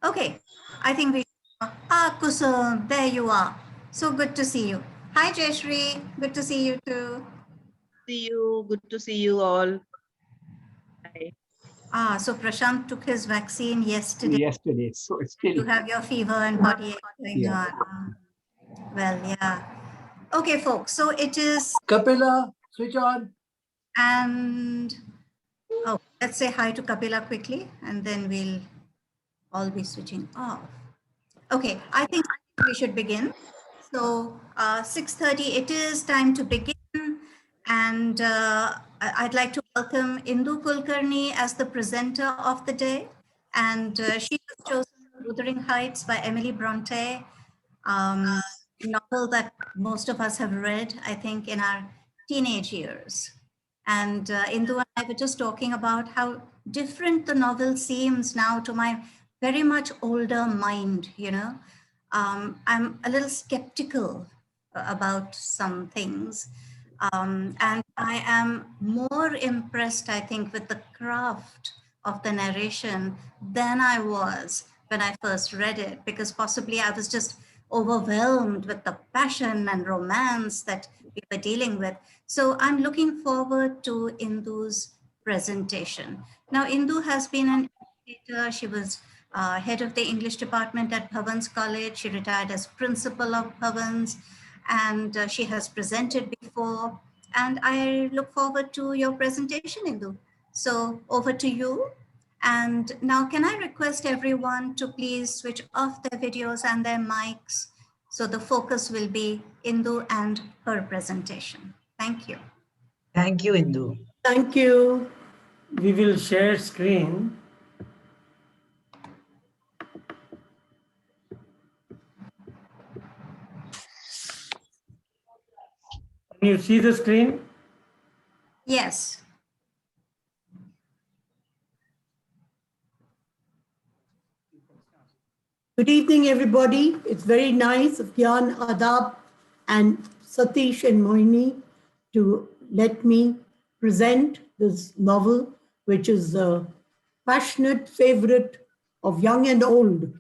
Okay, I think we. Kusum, there you are. So good to see you. Hi, Jayashri. Good to see you too. See you. Good to see you all. Hi. So Prashant took his vaccine yesterday. Yesterday, so it's still. You have your fever and body ache going on. Well, yeah. Okay, folks. So it is. Kapila, switch on. And oh, let's say hi to Kapila quickly, and then we'll all be switching off. Okay, I think we should begin. So 6:30, it is time to begin. And I'd like to welcome Indu Kulkarni as the presenter of the day. And she was chosen Wuthering Heights by Emily Bronte, novel that most of us have read, I think, in our teenage years. And Indu and I were just talking about how different the novel seems now to my very much older mind, you know. I'm a little skeptical about some things. And I am more impressed, I think, with the craft of the narration than I was when I first read it, because possibly I was just overwhelmed with the passion and romance that we were dealing with. So I'm looking forward to Indu's presentation. Now, Indu has been an educator. She was head of the English department at Bhavans College. She retired as principal of Bhavans, and she has presented before. And I look forward to your presentation, Indu. So over to you. And now can I request everyone to please switch off their videos and their mics, so the focus will be Indu and her presentation. Thank you. Thank you, Indu. Thank you. We will share screen. Can you see the screen? Yes. Good evening, everybody. It's very nice of Jan, Adab, and Satish and Moini to let me present this novel, which is a passionate favorite of young and old.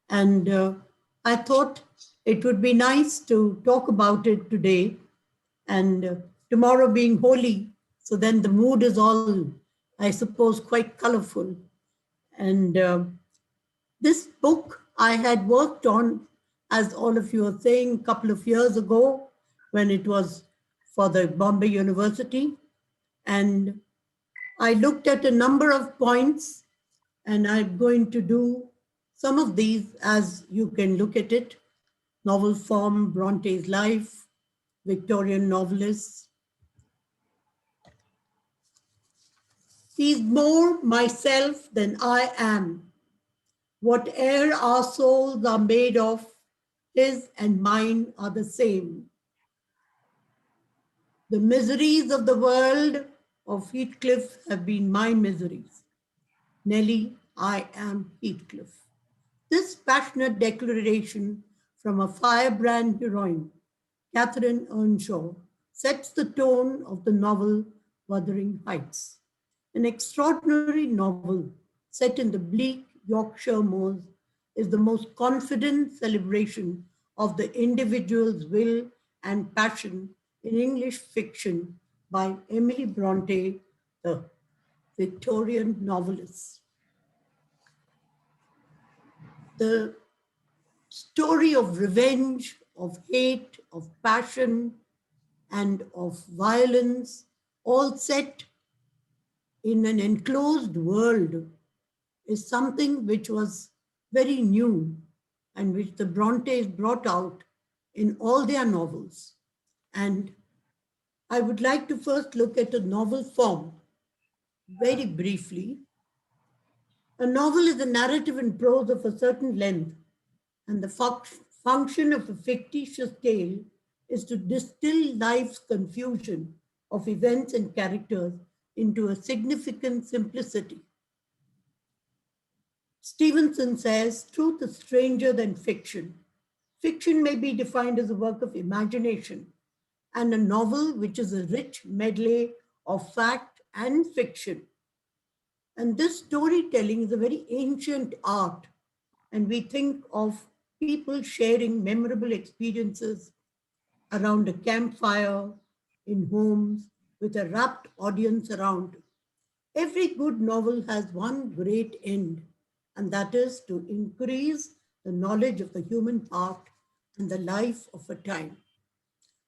And I thought it would be nice to talk about it today, and tomorrow being holy, so then the mood is all, I suppose, quite colorful. And this book I had worked on, as all of you are saying, a couple of years ago when it was for the Bombay University. And I looked at a number of points, and I'm going to do some of these as you can look at it. Novel form, Bronte's life, Victorian novelists. He's more myself than I am. Whate'er our souls are made of, his and mine are the same. The miseries of the world of Heathcliff have been my miseries. Nelly, I am Heathcliff. This passionate declaration from a firebrand heroine, Catherine Earnshaw, sets the tone of the novel Wuthering Heights, an extraordinary novel set in the bleak Yorkshire moors, is the most confident celebration of the individual's will and passion in English fiction by Emily Bronte, the Victorian novelist. The story of revenge, of hate, of passion, and of violence, all set in an enclosed world, is something which was very new and which the Brontes brought out in all their novels. And I would like to first look at a novel form very briefly. A novel is a narrative in prose of a certain length, and the function of a fictitious tale is to distill life's confusion of events and characters into a significant simplicity. Stevenson says, truth is stranger than fiction. Fiction may be defined as a work of imagination, and a novel which is a rich medley of fact and fiction. And this storytelling is a very ancient art, and we think of people sharing memorable experiences around a campfire, in homes, with a rapt audience around. Every good novel has one great end, and that is to increase the knowledge of the human heart and the life of a time.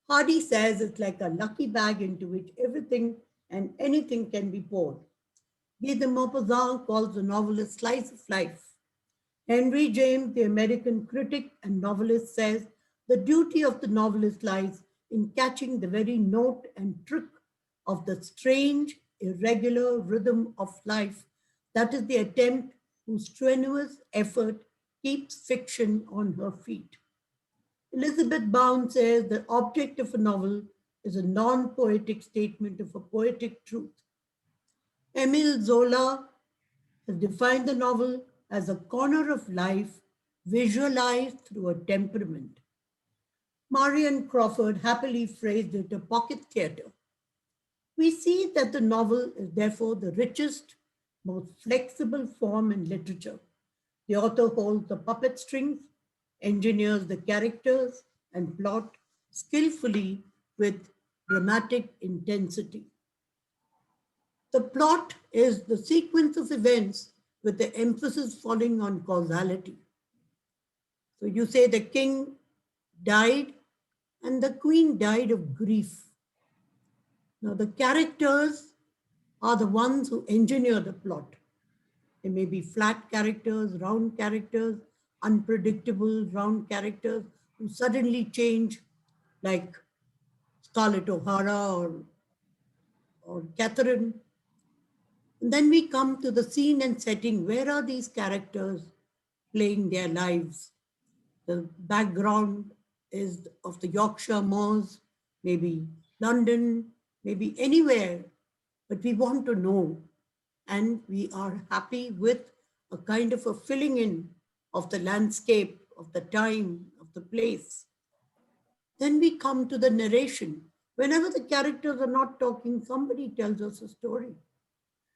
Hardy says it's like a lucky bag into which everything and anything can be poured. Guy de Maupassant calls the novel a slice of life. Henry James, the American critic and novelist, says the duty of the novelist lies in catching the very note and trick of the strange, irregular rhythm of life that is the attempt whose strenuous effort keeps fiction on her feet. Elizabeth Bound says the object of a novel is a non-poetic statement of a poetic truth. Emile Zola has defined the novel as a corner of life visualized through a temperament. Marion Crawford happily phrased it a pocket theater. We see that the novel is therefore the richest, most flexible form in literature. The author holds the puppet strings, engineers the characters, and plot skillfully with dramatic intensity. The plot is the sequence of events with the emphasis falling on causality. So you say the king died and the queen died of grief. Now the characters are the ones who engineer the plot. They may be flat characters, round characters, unpredictable round characters who suddenly change, like Scarlett O'Hara or Catherine. And then we come to the scene and setting. Where are these characters playing their lives? The background is of the Yorkshire moors, maybe London, maybe anywhere, but we want to know. And we are happy with a kind of a filling in of the landscape, of the time, of the place. Then we come to the narration. Whenever the characters are not talking, somebody tells us a story.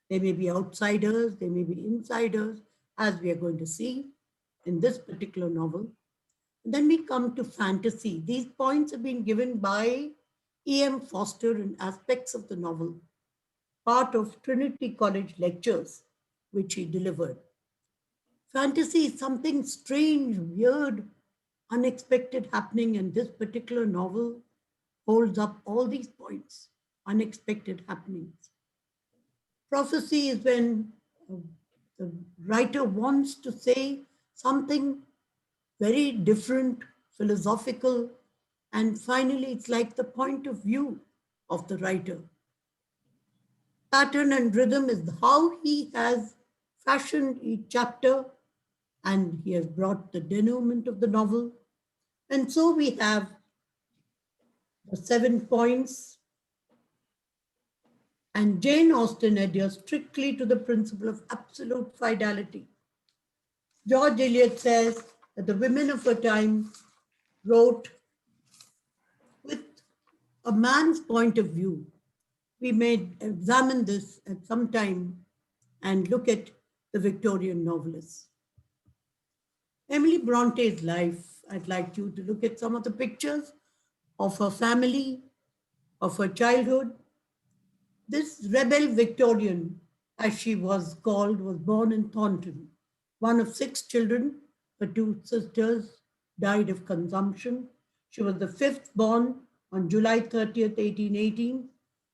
They may be outsiders, they may be insiders, as we are going to see in this particular novel. And then we come to fantasy. These points have been given by E.M. Foster in aspects of the novel, part of Trinity College lectures, which he delivered. Fantasy is something strange, weird, unexpected happening, and this particular novel holds up all these points, unexpected happenings. Prophecy is when the writer wants to say something very different, philosophical, and finally it's like the point of view of the writer. Pattern and rhythm is how he has fashioned each chapter, and he has brought the denouement of the novel. And so we have the 7 points. And Jane Austen adheres strictly to the principle of absolute fidelity. George Eliot says that the women of her time wrote with a man's point of view. We may examine this at some time and look at the Victorian novelists. Emily Bronte's life, I'd like you to look at some of the pictures of her family, of her childhood. This rebel Victorian, as she was called, was born in Thornton, one of 6 children. Her 2 sisters died of consumption. She was the 5th born on July 30th, 1818.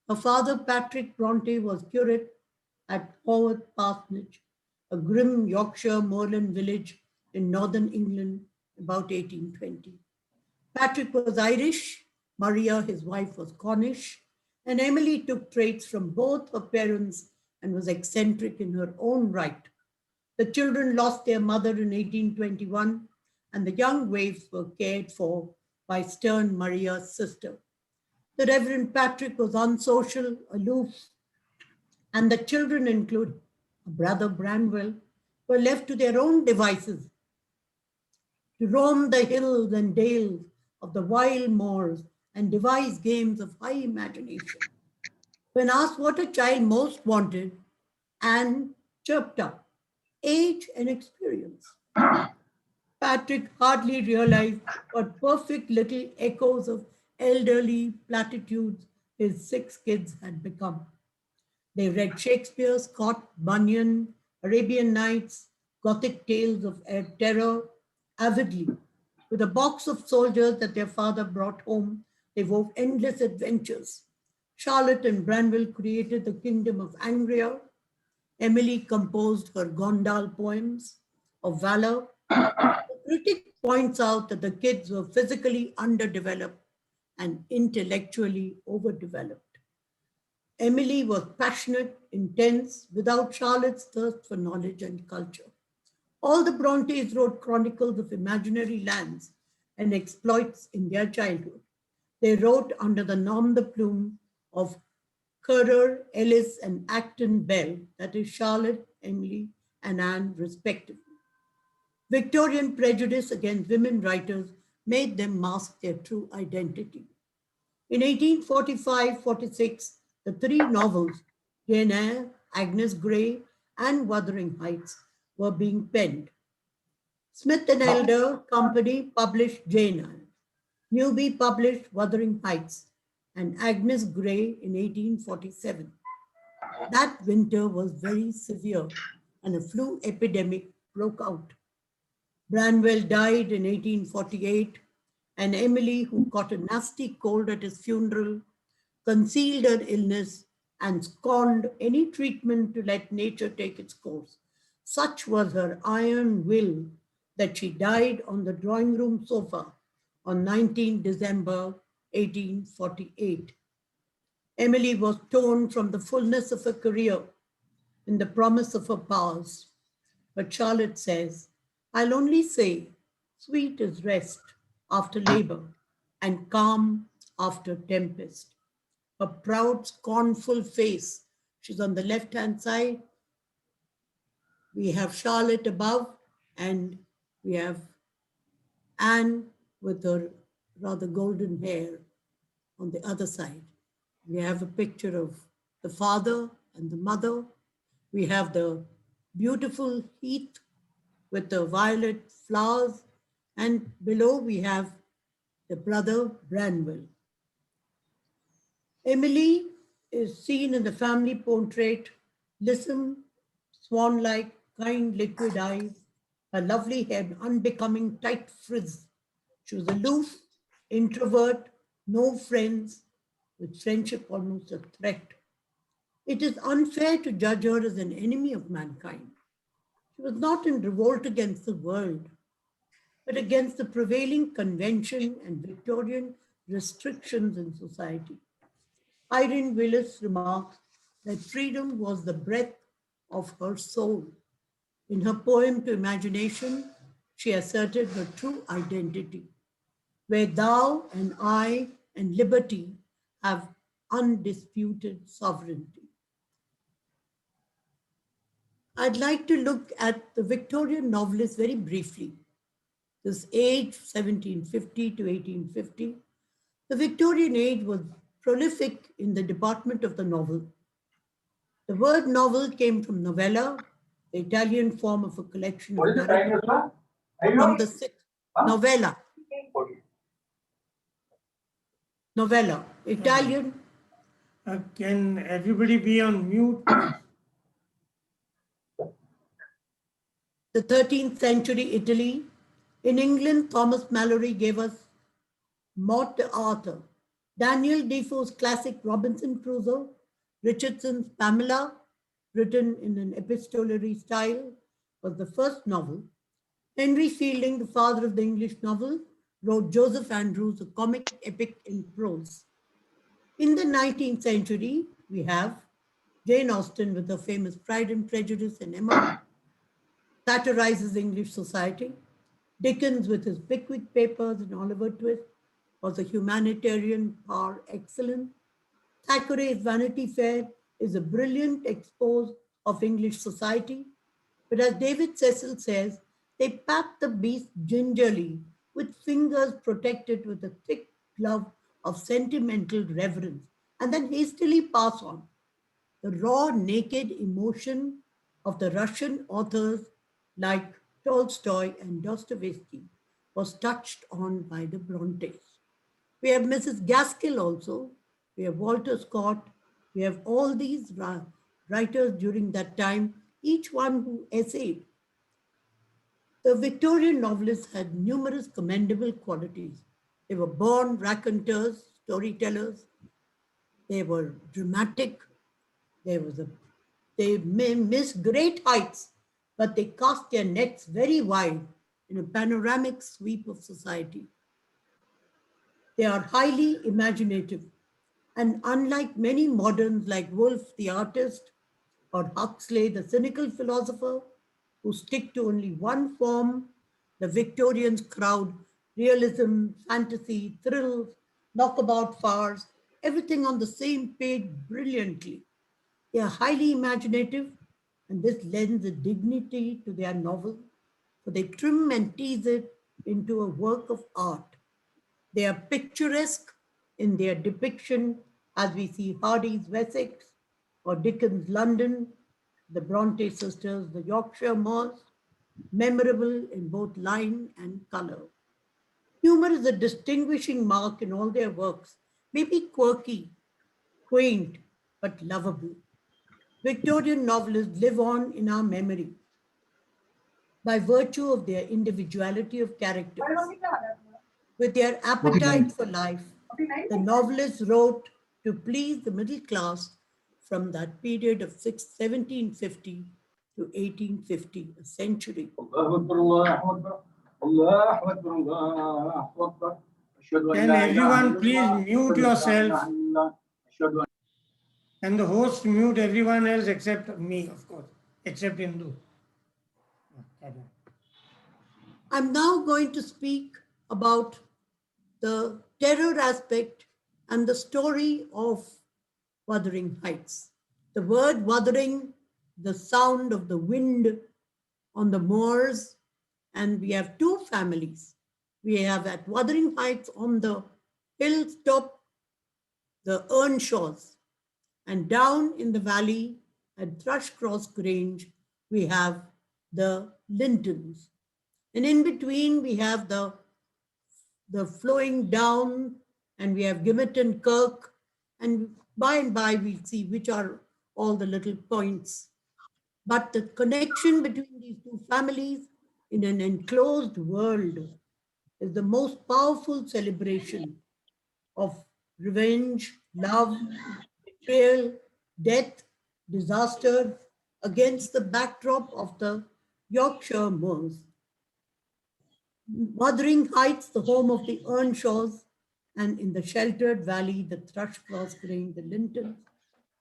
Her father, Patrick Bronte, was curate at Haworth Parsonage, a grim Yorkshire moorland village in northern England, about 1820. Patrick was Irish, Maria, his wife, was Cornish, and Emily took traits from both her parents and was eccentric in her own right. The children lost their mother in 1821, and the young waifs were cared for by stern Maria's sister. The Reverend Patrick was unsocial, aloof, and the children, including brother Branwell, were left to their own devices to roam the hills and dales of the wild moors and devise games of high imagination. When asked what a child most wanted, Anne chirped up, age and experience. Patrick hardly realized what perfect little echoes of elderly platitudes his 6 kids had become. They read Shakespeare, Scott, Bunyan, Arabian Nights, Gothic tales of terror avidly. With a box of soldiers that their father brought home, they wove endless adventures. Charlotte and Branwell created the kingdom of Angria. Emily composed her Gondal poems of valor. The critic points out that the kids were physically underdeveloped and intellectually overdeveloped. Emily was passionate, intense, without Charlotte's thirst for knowledge and culture. All the Brontes wrote chronicles of imaginary lands and exploits in their childhood. They wrote under the nom de plume of Currer, Ellis, and Acton Bell, that is Charlotte, Emily, and Anne, respectively. Victorian prejudice against women writers made them mask their true identity. In 1845-46, the 3 novels, Jane Eyre, Agnes Grey, and Wuthering Heights, were being penned. Smith and Elder Company published Jane Eyre. Newby published Wuthering Heights and Agnes Grey in 1847. That winter was very severe and a flu epidemic broke out. Branwell died in 1848, and Emily, who caught a nasty cold at his funeral, concealed her illness and scorned any treatment to let nature take its course. Such was her iron will that she died on the drawing room sofa on 19 December 1848. Emily was torn from the fullness of her career in the promise of her powers. But Charlotte says, I'll only say, sweet is rest after labor and calm after tempest. Her proud, scornful face, she's on the left-hand side. We have Charlotte above, and we have Anne with her rather golden hair on the other side. We have a picture of the father and the mother. We have the beautiful heath with the violet flowers, and below we have the brother Branwell. Emily is seen in the family portrait, lissom, swan-like, kind liquid eyes, her lovely hair unbecoming tight frizz. She was aloof, introvert, no friends, with friendship almost a threat. It is unfair to judge her as an enemy of mankind. She was not in revolt against the world, but against the prevailing convention and Victorian restrictions in society. Irene Willis remarks that freedom was the breath of her soul. In her poem to imagination, she asserted her true identity, where thou and I and liberty have undisputed sovereignty. I'd like to look at the Victorian novelists very briefly. This age, 1750 to 1850, the Victorian age was prolific in the department of the novel. The word novel came from novella, the Italian form of a collection of narratives from the sixth. Novella. Novella. Italian. Can everybody be on mute? The 13th century Italy. In England, Thomas Malory gave us Morte d'Arthur. Daniel Defoe's classic Robinson Crusoe, Richardson's Pamela, written in an epistolary style, was the first novel. Henry Fielding, the father of the English novel, wrote Joseph Andrews, a comic epic in prose. In the 19th century, we have Jane Austen with her famous Pride and Prejudice and Emma, satirizes English society. Dickens with his Pickwick Papers and Oliver Twist was a humanitarian par excellence. Thackeray's Vanity Fair is a brilliant expose of English society. But as David Cecil says, they pat the beast gingerly with fingers protected with a thick glove of sentimental reverence and then hastily pass on. The raw, naked emotion of the Russian authors like Tolstoy, and Dostoevsky was touched on by the Brontes. We have Mrs. Gaskell also. We have Walter Scott. We have all these writers during that time, each one who essayed. The Victorian novelists had numerous commendable qualities. They were born raconteurs, storytellers. They were dramatic. They may miss great heights, but they cast their nets very wide in a panoramic sweep of society. They are highly imaginative, and unlike many moderns like Woolf, the artist, or Huxley, the cynical philosopher, who stick to only one form, the Victorians crowd realism, fantasy, thrills, knockabout farce, everything on the same page brilliantly. They are highly imaginative, and this lends a dignity to their novel, for they trim and tease it into a work of art. They are picturesque in their depiction, as we see Hardy's Wessex or Dickens' London, the Bronte sisters, the Yorkshire moors, memorable in both line and color. Humor is a distinguishing mark in all their works, maybe quirky, quaint, but lovable. Victorian novelists live on in our memory by virtue of their individuality of characters. With their appetite for life, the novelists wrote to please the middle class from that period of 1750 to 1850, a century. Can everyone please mute yourself? And the host mute everyone else except me, of course, except Indu. I'm now going to speak about the terror aspect and the story of Wuthering Heights. The word wuthering, the sound of the wind on the moors, and we have two families. We have at Wuthering Heights on the hilltop, the Earnshaws, and down in the valley at Thrushcross Grange, we have the Lintons. And in between, we have the flowing down, and we have Gimmerton Kirk, and by we'll see which are all the little points. But the connection between these two families in an enclosed world is the most powerful celebration of revenge, love, betrayal, death, disaster against the backdrop of the Yorkshire moors. Wuthering Heights, the home of the Earnshaws, and in the sheltered valley, the Thrushcross Grange, the Lintons,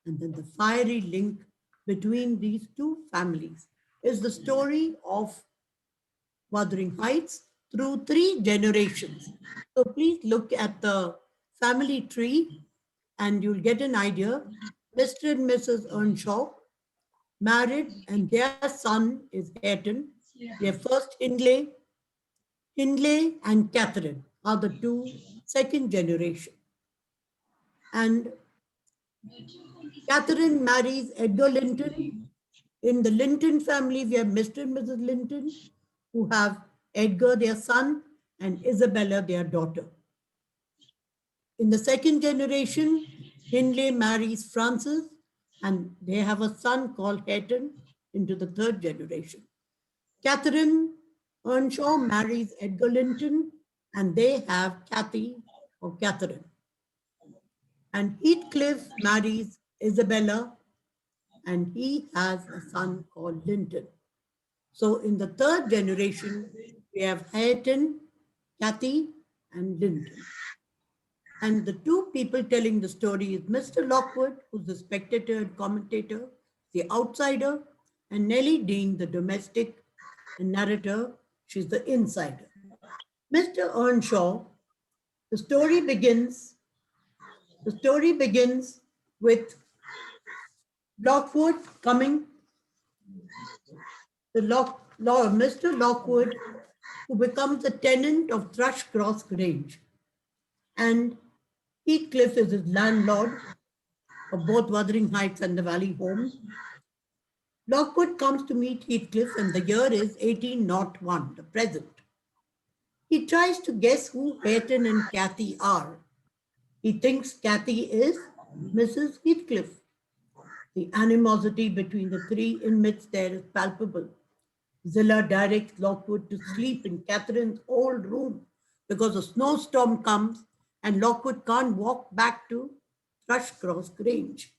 and then the fiery link between these two families is the story of Wuthering Heights through 3 generations. So please look at the family tree and you'll get an idea. Mr. and Mrs. Earnshaw married, and their son is Hareton. Their first Hindley and Catherine are the 2 second generation. And Catherine marries Edgar Linton. In the Linton family, we have Mr. and Mrs. Linton, who have Edgar, their son, and Isabella, their daughter. In the second generation, Hindley marries Frances, and they have a son called Hareton into the 3rd generation. Catherine Earnshaw marries Edgar Linton, and they have Cathy or Catherine. And Heathcliff marries Isabella, and he has a son called Linton. So in the 3rd generation, we have Hareton, Cathy, and Linton. And the 2 people telling the story is Mr. Lockwood, who's the spectator and commentator, the outsider, and Nellie Dean, the domestic and narrator. She's the insider. Mr. Earnshaw, the story begins with Lockwood coming, Mr. Lockwood, who becomes a tenant of Thrushcross Grange. And Heathcliff is his landlord of both Wuthering Heights and the Valley Home. Lockwood comes to meet Heathcliff, and the year is 1801, the present. He tries to guess who Hareton and Cathy are. He thinks Cathy is Mrs. Heathcliff. The animosity between the three inmates there is palpable. Zillah directs Lockwood to sleep in Catherine's old room because a snowstorm comes and Lockwood can't walk back to Thrushcross Grange.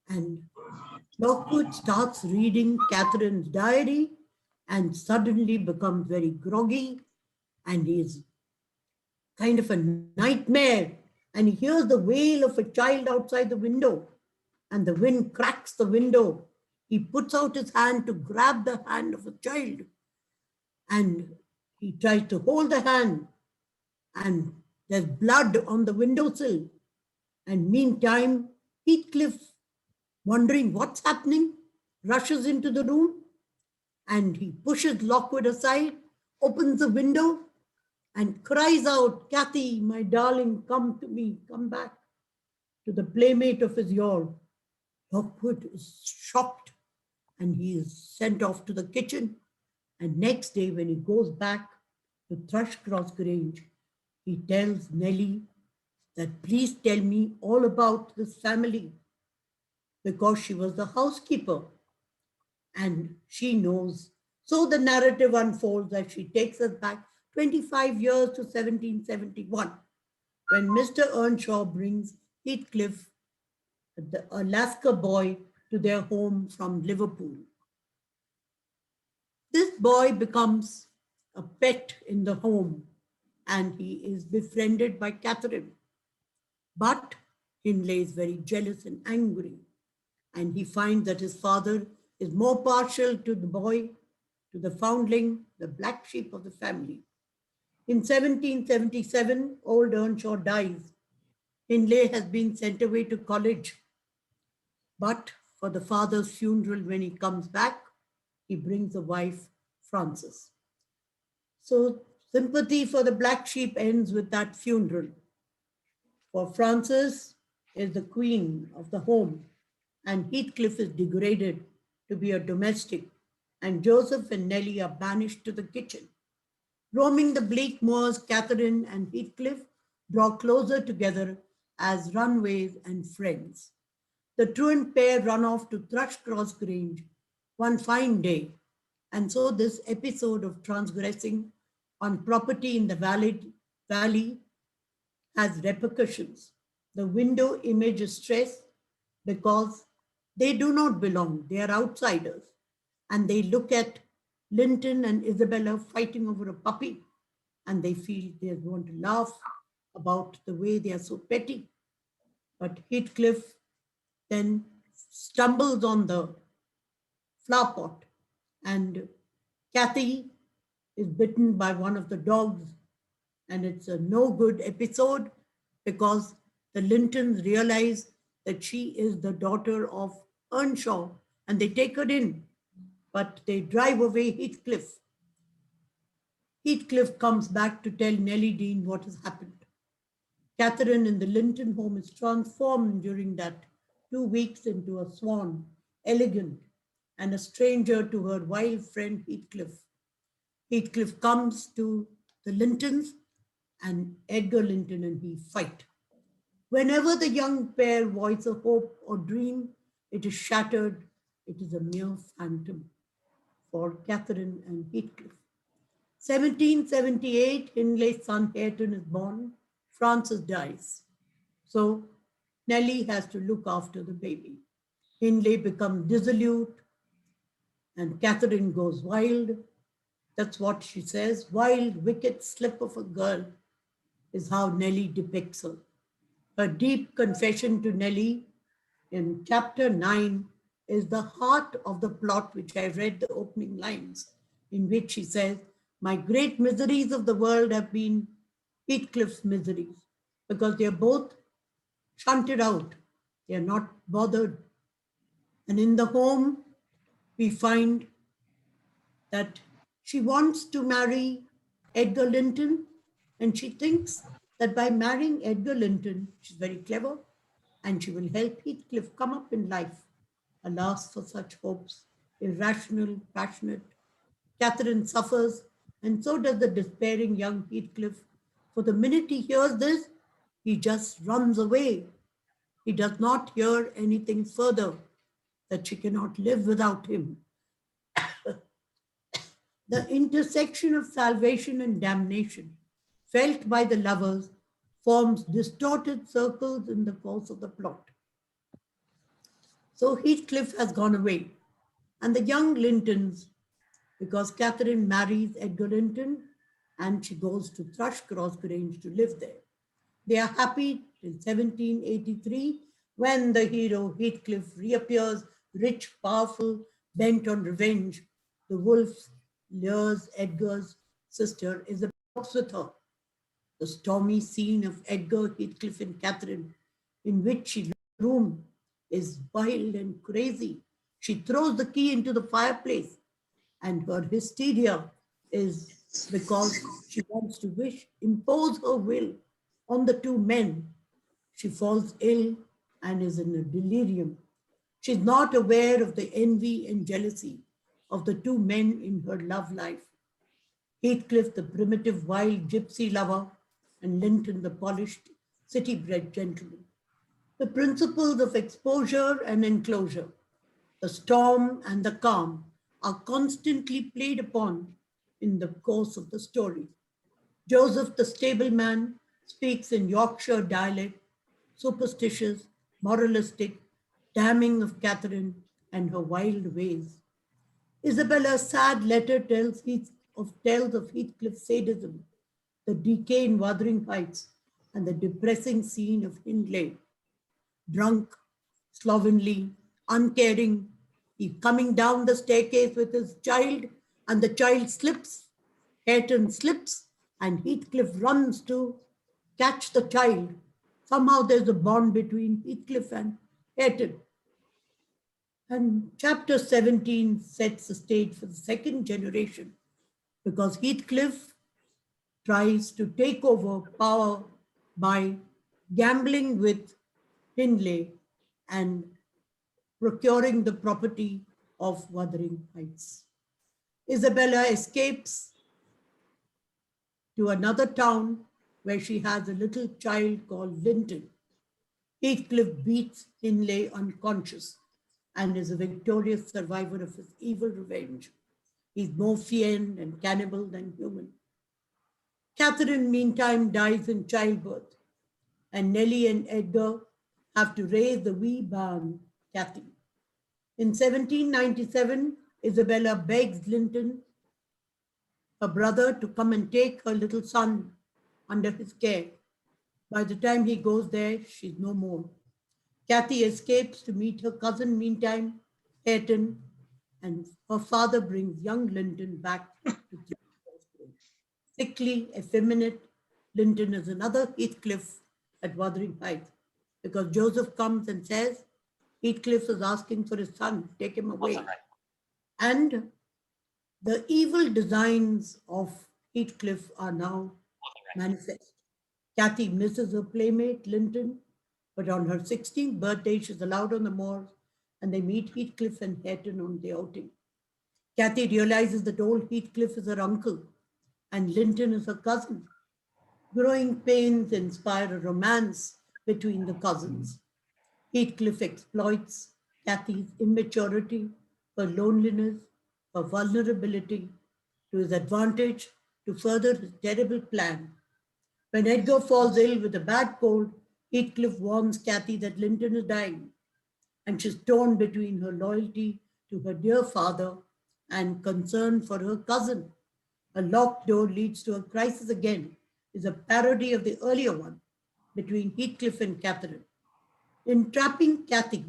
And Lockwood starts reading Catherine's diary and suddenly becomes very groggy, and he's kind of a nightmare. And he hears the wail of a child outside the window, and the wind cracks the window. He puts out his hand to grab the hand of a child, and he tries to hold the hand, and there's blood on the windowsill. And meantime, Heathcliff, wondering what's happening, rushes into the room, and he pushes Lockwood aside, opens the window, and cries out, "Cathy, my darling, come to me, come back," to the playmate of his yore. Lockwood is shocked, and he is sent off to the kitchen. And next day, when he goes back to Thrushcross Grange, he tells Nellie that, "Please tell me all about this family," because she was the housekeeper and she knows. So the narrative unfolds as she takes us back 25 years to 1771, when Mr. Earnshaw brings Heathcliff, the Alaska boy, to their home from Liverpool. This boy becomes a pet in the home, and he is befriended by Catherine. But Hindley is very jealous and angry, and he finds that his father is more partial to the boy, to the foundling, the black sheep of the family. In 1777, old Earnshaw dies. Hindley has been sent away to college, but for the father's funeral, when he comes back, he brings a wife, Frances. So sympathy for the black sheep ends with that funeral. For Frances is the queen of the home, and Heathcliff is degraded to be a domestic, and Joseph and Nellie are banished to the kitchen. Roaming the bleak moors, Catherine and Heathcliff draw closer together as runaways and friends. The truant pair run off to Thrushcross Grange one fine day, and so this episode of transgressing on property in the valley has repercussions. The window image is stressed because they do not belong, they are outsiders, and they look at Linton and Isabella fighting over a puppy, and they feel they want to laugh about the way they are so petty. But Heathcliff then stumbles on the flower pot, and Cathy is bitten by one of the dogs, and it's a no good episode because the Lintons realize that she is the daughter of Earnshaw, and they take her in, but they drive away Heathcliff. Heathcliff comes back to tell Nellie Dean what has happened. Catherine in the Linton home is transformed during that 2 weeks into a swan, elegant, and a stranger to her wild friend Heathcliff. Heathcliff comes to the Lintons, and Edgar Linton and he fight. Whenever the young pair voice a hope or dream, it is shattered. It is a mere phantom for Catherine and Heathcliff. 1778, Hindley's son Hareton is born. Frances dies. So Nellie has to look after the baby. Hindley becomes dissolute, and Catherine goes wild. That's what she says. Wild, wicked slip of a girl is how Nellie depicts her. Her deep confession to Nellie in chapter 9 is the heart of the plot, which I read the opening lines, in which she says, "My great miseries of the world have been Heathcliff's miseries, because they are both shunted out. They are not bothered." And in the home, we find that she wants to marry Edgar Linton, and she thinks that by marrying Edgar Linton, she's very clever, and she will help Heathcliff come up in life. Alas, for such hopes, irrational, passionate. Catherine suffers, and so does the despairing young Heathcliff. For the minute he hears this, he just runs away. He does not hear anything further, that she cannot live without him. The intersection of salvation and damnation, felt by the lovers, forms distorted circles in the course of the plot. So Heathcliff has gone away, and the young Lintons, because Catherine marries Edgar Linton and she goes to Thrushcross Grange to live there. They are happy till 1783, when the hero Heathcliff reappears, rich, powerful, bent on revenge. The wolf lures Edgar's sister Isabel with her. The stormy scene of Edgar, Heathcliff, and Catherine, in which she leaves the room, is wild and crazy. She throws the key into the fireplace, and her hysteria is because she wants to impose her will on the two men. She falls ill and is in a delirium. She's not aware of the envy and jealousy of the two men in her love life. Heathcliff, the primitive wild gypsy lover, and Linton, the polished city-bred gentleman. The principles of exposure and enclosure, the storm and the calm, are constantly played upon in the course of the story. Joseph, the stableman, speaks in Yorkshire dialect, superstitious, moralistic, damning of Catherine and her wild ways. Isabella's sad letter tells of Heathcliff's sadism, the decay in Wuthering Heights, and the depressing scene of Hindley. Drunk, slovenly, uncaring, he's coming down the staircase with his child, and the child slips, Hareton slips, and Heathcliff runs to catch the child. Somehow there's a bond between Heathcliff and Hareton. And chapter 17 sets the stage for the second generation, because Heathcliff tries to take over power by gambling with Hindley and procuring the property of Wuthering Heights. Isabella escapes to another town where she has a little child called Linton. Heathcliff beats Hindley unconscious and is a victorious survivor of his evil revenge. He's more fiend and cannibal than human. Catherine, meantime, dies in childbirth, and Nellie and Edgar have to raise the wee bairn, Cathy. In 1797, Isabella begs Linton, her brother, to come and take her little son under his care. By the time he goes there, she's no more. Cathy escapes to meet her cousin, meantime, Hareton, and her father brings young Linton back to Thrushcross. Sickly, effeminate, Linton is another Heathcliff at Wuthering Heights, because Joseph comes and says, Heathcliff is asking for his son, take him away. And the evil designs of Heathcliff are now manifest. Cathy misses her playmate, Linton, but on her 16th birthday, she's allowed on the moors, and they meet Heathcliff and Hareton on the outing. Cathy realizes that old Heathcliff is her uncle, and Linton is her cousin. Growing pains inspire a romance between the cousins. Heathcliff exploits Cathy's immaturity, her loneliness, her vulnerability to his advantage to further his terrible plan. When Edgar falls ill with a bad cold, Heathcliff warns Cathy that Linton is dying, and she's torn between her loyalty to her dear father and concern for her cousin. A locked door leads to a crisis again, is a parody of the earlier one between Heathcliff and Catherine. In trapping Cathy,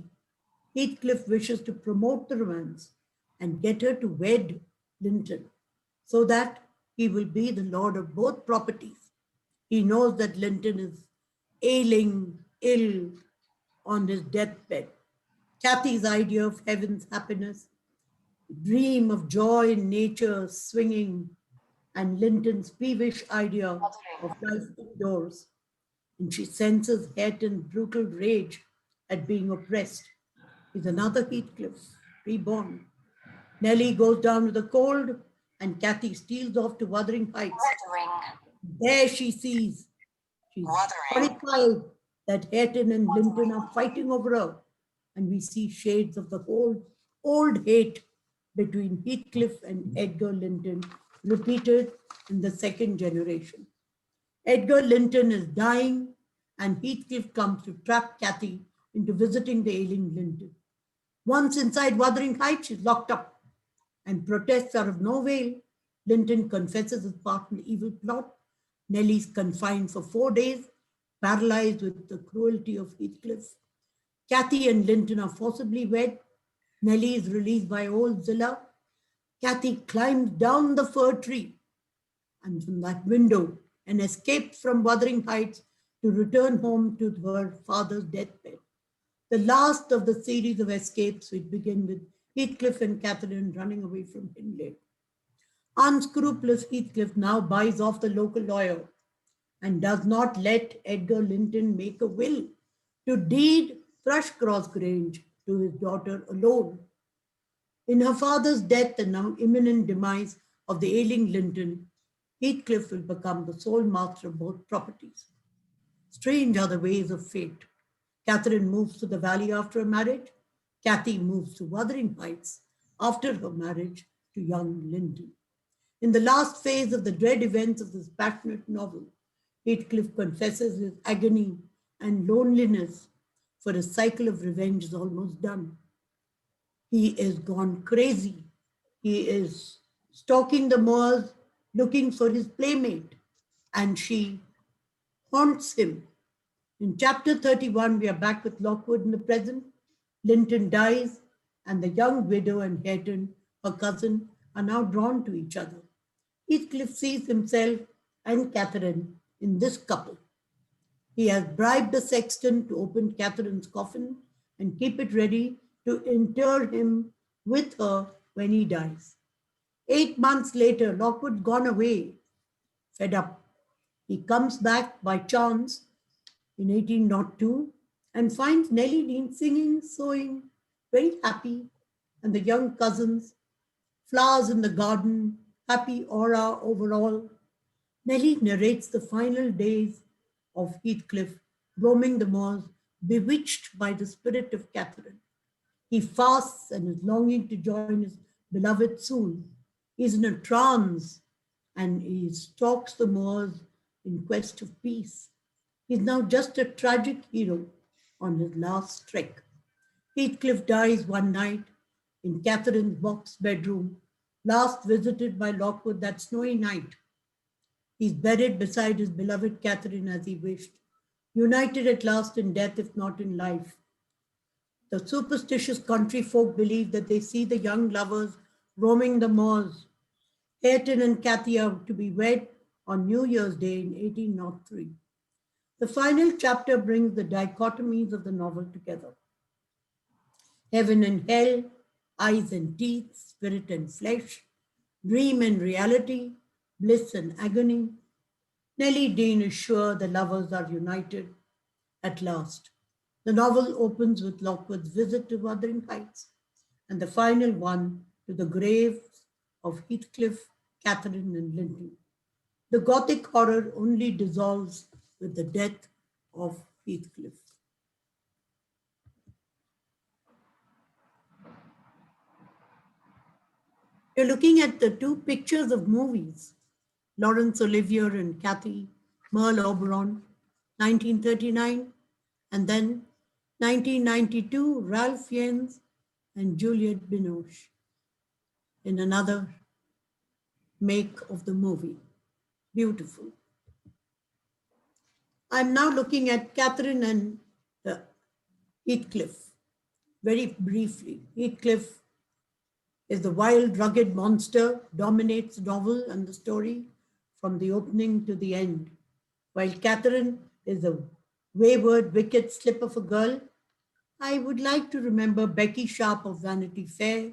Heathcliff wishes to promote the romance and get her to wed Linton so that he will be the lord of both properties. He knows that Linton is ailing, ill on his deathbed. Cathy's idea of heaven's happiness, dream of joy in nature swinging, and Linton's peevish idea of life indoors. And she senses Hareton's brutal rage at being oppressed. Is another Heathcliff, reborn. Nellie goes down with a cold and Cathy steals off to Wuthering Heights. There she sees, she's horrified that Hareton and Linton are fighting over her. And we see shades of the old hate between Heathcliff and Edgar Linton repeated in the second generation. Edgar Linton is dying and Heathcliff comes to trap Cathy into visiting the ailing Linton. Once inside Wuthering Heights, she's locked up and protests are of no avail. Linton confesses his part in the evil plot. Nellie's confined for 4 days, paralyzed with the cruelty of Heathcliff. Cathy and Linton are forcibly wed. Nellie is released by old Zillah. Cathy climbs down the fir tree and from that window and escapes from Wuthering Heights to return home to her father's deathbed. The last of the series of escapes, which begin with Heathcliff and Catherine running away from Hindley. Unscrupulous Heathcliff now buys off the local lawyer and does not let Edgar Linton make a will to deed Thrushcross Grange to his daughter alone. In her father's death and now imminent demise of the ailing Linton, Heathcliff will become the sole master of both properties. Strange are the ways of fate. Catherine moves to the valley after her marriage. Cathy moves to Wuthering Heights after her marriage to young Linton. In the last phase of the dread events of this passionate novel, Heathcliff confesses his agony and loneliness, for his cycle of revenge is almost done. He is gone crazy. He is stalking the moors, looking for his playmate, and she haunts him. In chapter 31, we are back with Lockwood in the present. Linton dies, and the young widow and Hareton, her cousin, are now drawn to each other. Heathcliff sees himself and Catherine in this couple. He has bribed the sexton to open Catherine's coffin and keep it ready to inter him with her when he dies. 8 months later, Lockwood gone away, fed up. He comes back by chance in 1802 and finds Nellie Dean singing, sewing, very happy, and the young cousins, flowers in the garden, happy aura overall. Nellie narrates the final days of Heathcliff roaming the moors, bewitched by the spirit of Catherine. He fasts and is longing to join his beloved soon. He's in a trance and he stalks the moors in quest of peace. He's now just a tragic hero on his last trek. Heathcliff dies one night in Catherine's box bedroom, last visited by Lockwood that snowy night. He's buried beside his beloved Catherine as he wished, united at last in death, if not in life. The superstitious country folk believe that they see the young lovers roaming the moors. Hareton and Cathy are to be wed on New Year's Day in 1803. The final chapter brings the dichotomies of the novel together. Heaven and hell, eyes and teeth, spirit and flesh, dream and reality, bliss and agony. Nellie Dean is sure the lovers are united at last. The novel opens with Lockwood's visit to Wuthering Heights and the final one to the graves of Heathcliff, Catherine, and Linton. The Gothic horror only dissolves with the death of Heathcliff. You're looking at the two pictures of movies, Laurence Olivier and Cathy, Merle Oberon, 1939, and then 1992, Ralph Fiennes and Juliette Binoche in another make of the movie. Beautiful. I'm now looking at Catherine and Heathcliff very briefly. Heathcliff is the wild, rugged monster, dominates the novel and the story from the opening to the end, while Catherine is a wayward, wicked slip of a girl. I would like to remember Becky Sharp of Vanity Fair,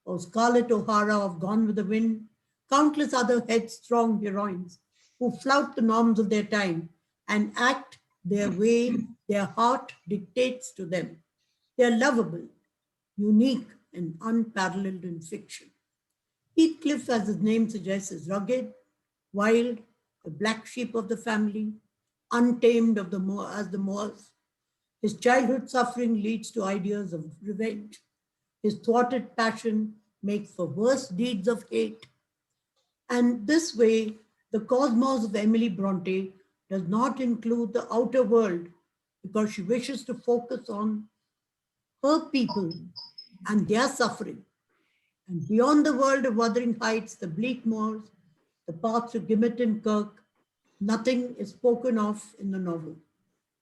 or Scarlett O'Hara of Gone with the Wind, countless other headstrong heroines who flout the norms of their time and act their way their heart dictates to them. They are lovable, unique, and unparalleled in fiction. Heathcliff, as his name suggests, is rugged, wild, the black sheep of the family, untamed of the as the Moors. His childhood suffering leads to ideas of revenge. His thwarted passion makes for worse deeds of hate. And this way, the cosmos of Emily Bronte does not include the outer world because she wishes to focus on her people and their suffering. And beyond the world of Wuthering Heights, the bleak moors, the path to Gimmerton Kirk, nothing is spoken of in the novel.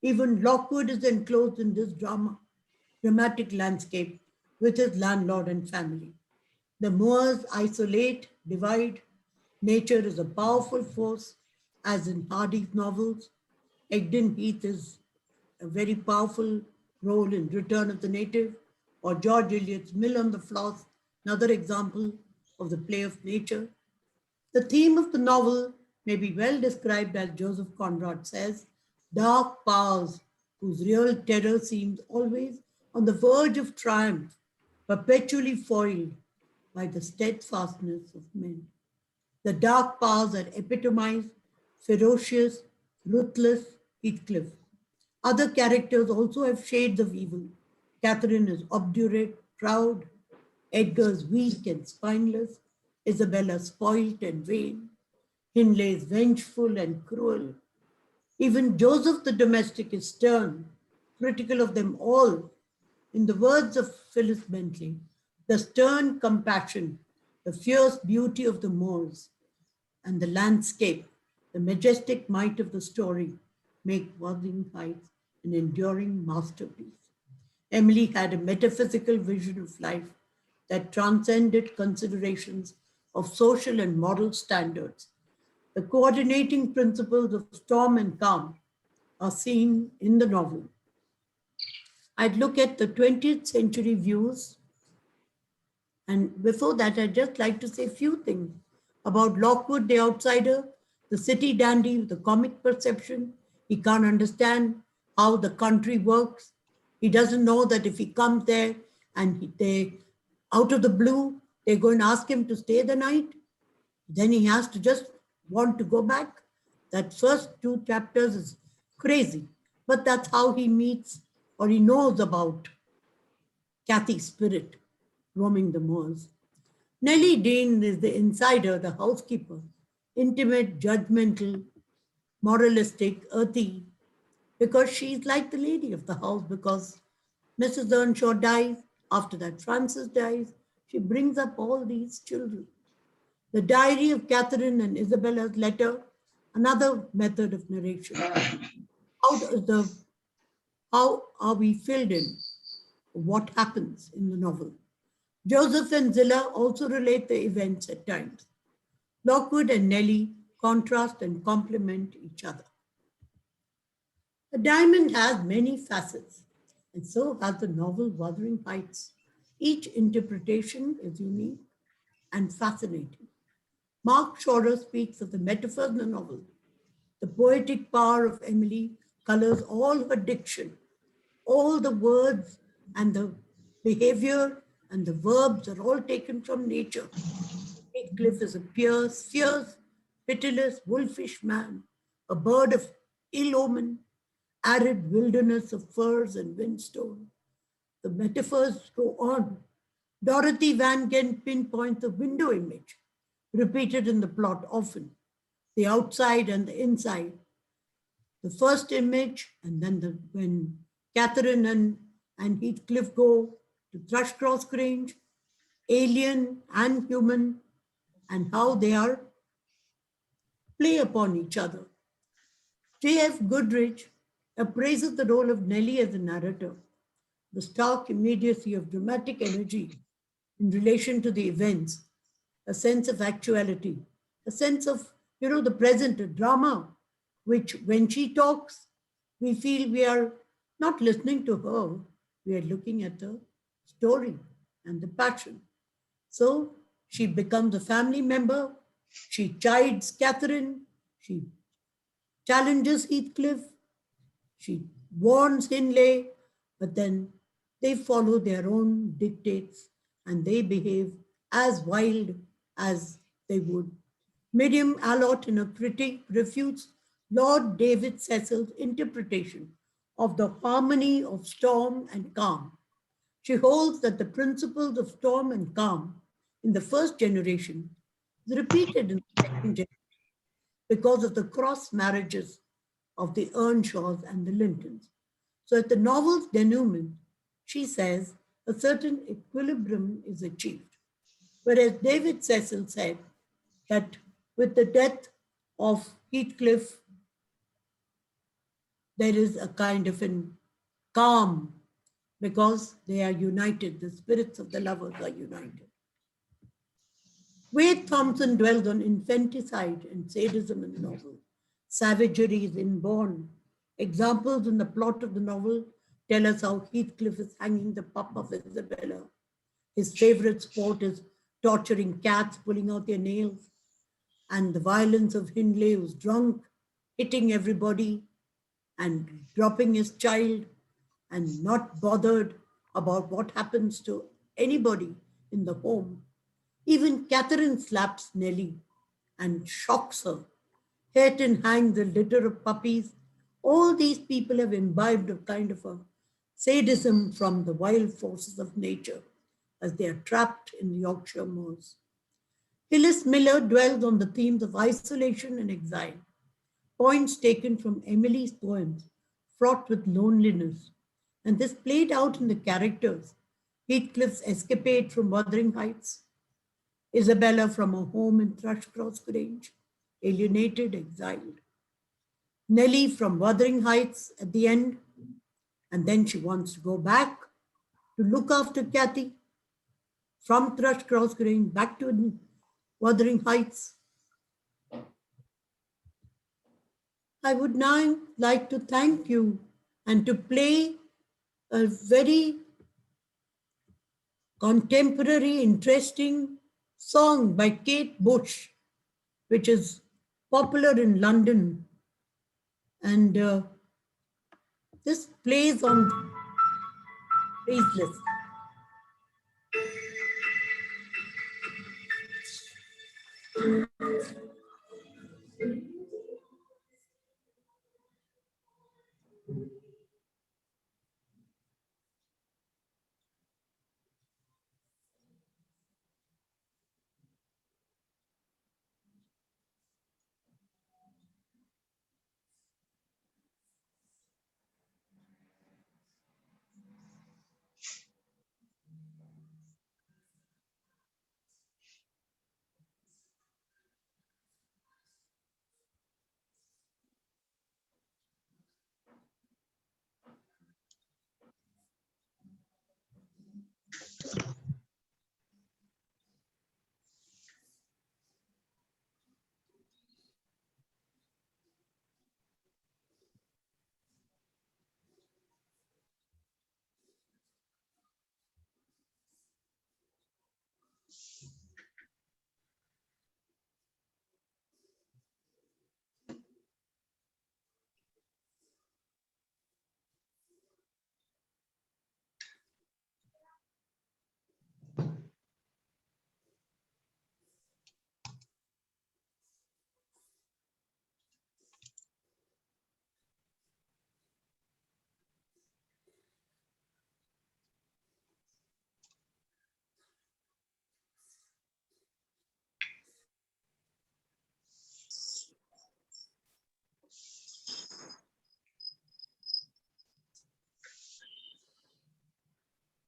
Even Lockwood is enclosed in this dramatic landscape with his landlord and family. The moors isolate, divide. Nature is a powerful force, as in Hardy's novels. Egdon Heath is a very powerful role in Return of the Native, or George Eliot's Mill on the Floss, another example of the play of nature. The theme of the novel may be well described as Joseph Conrad says, dark powers whose real terror seems always on the verge of triumph, perpetually foiled by the steadfastness of men. The dark powers that epitomize ferocious, ruthless Heathcliff. Other characters also have shades of evil. Catherine is obdurate, proud. Edgar is weak and spineless. Isabella spoilt and vain. Hindley is vengeful and cruel. Even Joseph the domestic is stern, critical of them all. In the words of Phyllis Bentley, the stern compassion, the fierce beauty of the moors, and the landscape, the majestic might of the story, make Wuthering Heights an enduring masterpiece. Emily had a metaphysical vision of life that transcended considerations of social and moral standards. The coordinating principles of storm and calm are seen in the novel. I'd look at the 20th century views. And before that, I'd just like to say a few things about Lockwood, the outsider, the city dandy with the comic perception. He can't understand how the country works. He doesn't know that if he comes there and they, out of the blue, they're going to ask him to stay the night, then he has to just want to go back. That first 2 chapters is crazy, but that's how he meets or he knows about Cathy's spirit roaming the moors. Nellie Dean is the insider, the housekeeper, intimate, judgmental, moralistic, earthy, because she's like the lady of the house, because Mrs. Earnshaw dies. After that, Frances dies. She brings up all these children. The diary of Catherine and Isabella's letter, another method of narration. How are we filled in what happens in the novel? Joseph and Zillah also relate the events at times. Lockwood and Nellie contrast and complement each other. A diamond has many facets, and so has the novel Wuthering Heights. Each interpretation is unique and fascinating. Mark Shorter speaks of the metaphors in the novel. The poetic power of Emily colors all her diction. All the words and the behavior and the verbs are all taken from nature. Heathcliff is a fierce, pitiless, wolfish man, a bird of ill omen, arid wilderness of firs and whinstone. The metaphors go on. Dorothy Van Gent pinpoints the window image, repeated in the plot often, the outside and the inside. The first image, and then when Catherine and Heathcliff go to Thrushcross Grange, alien and human, and how they are play upon each other. J.F. Goodrich appraises the role of Nellie as a narrator, the stark immediacy of dramatic energy in relation to the events, a sense of actuality, a sense of, the present, a drama, which when she talks, we feel we are not listening to her, we are looking at the story and the passion. So she becomes a family member, she chides Catherine, she challenges Heathcliff, she warns Hindley, but then they follow their own dictates and they behave as wild as they would. Miriam Allott, in a critique, refutes Lord David Cecil's interpretation of the harmony of storm and calm. She holds that the principles of storm and calm in the first generation is repeated in the second generation because of the cross marriages of the Earnshaws and the Lintons. So at the novel's denouement, she says a certain equilibrium is achieved. Whereas David Cecil said that with the death of Heathcliff, there is a kind of an calm because they are united, the spirits of the lovers are united. Wade Thompson dwells on infanticide and sadism in the novel. Savagery is inborn. Examples in the plot of the novel tell us how Heathcliff is hanging the pup of Isabella. His favorite sport is torturing cats, pulling out their nails, and the violence of Hindley, who's drunk, hitting everybody and dropping his child and not bothered about what happens to anybody in the home. Even Catherine slaps Nellie and shocks her. Hareton hangs a litter of puppies. All these people have imbibed a kind of a sadism from the wild forces of nature as they are trapped in the Yorkshire moors. Phyllis Miller dwells on the themes of isolation and exile, points taken from Emily's poems fraught with loneliness. And this played out in the characters. Heathcliff's escapade from Wuthering Heights, Isabella from her home in Thrushcross Grange, alienated, exiled. Nellie from Wuthering Heights at the end, and then she wants to go back to look after Cathy from Thrushcross Grange back to Wuthering Heights. I would now like to thank you and to play a very contemporary, interesting song by Kate Bush, which is popular in London. And this plays on, please listen.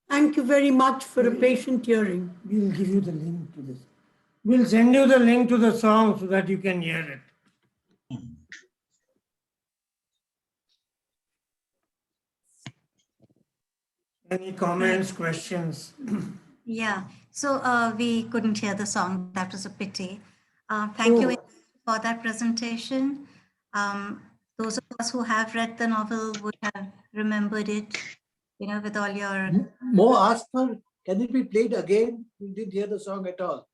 Thank you very much for a patient hearing. We'll give you the link to this. We'll send you the link to the song so that you can hear it. Any comments, questions? Yeah, so we couldn't hear the song. That was a pity. Thank you for that presentation. Those of us who have read the novel would have remembered it, you know, with all your... Mo asked her, can it be played again? We didn't hear the song at all.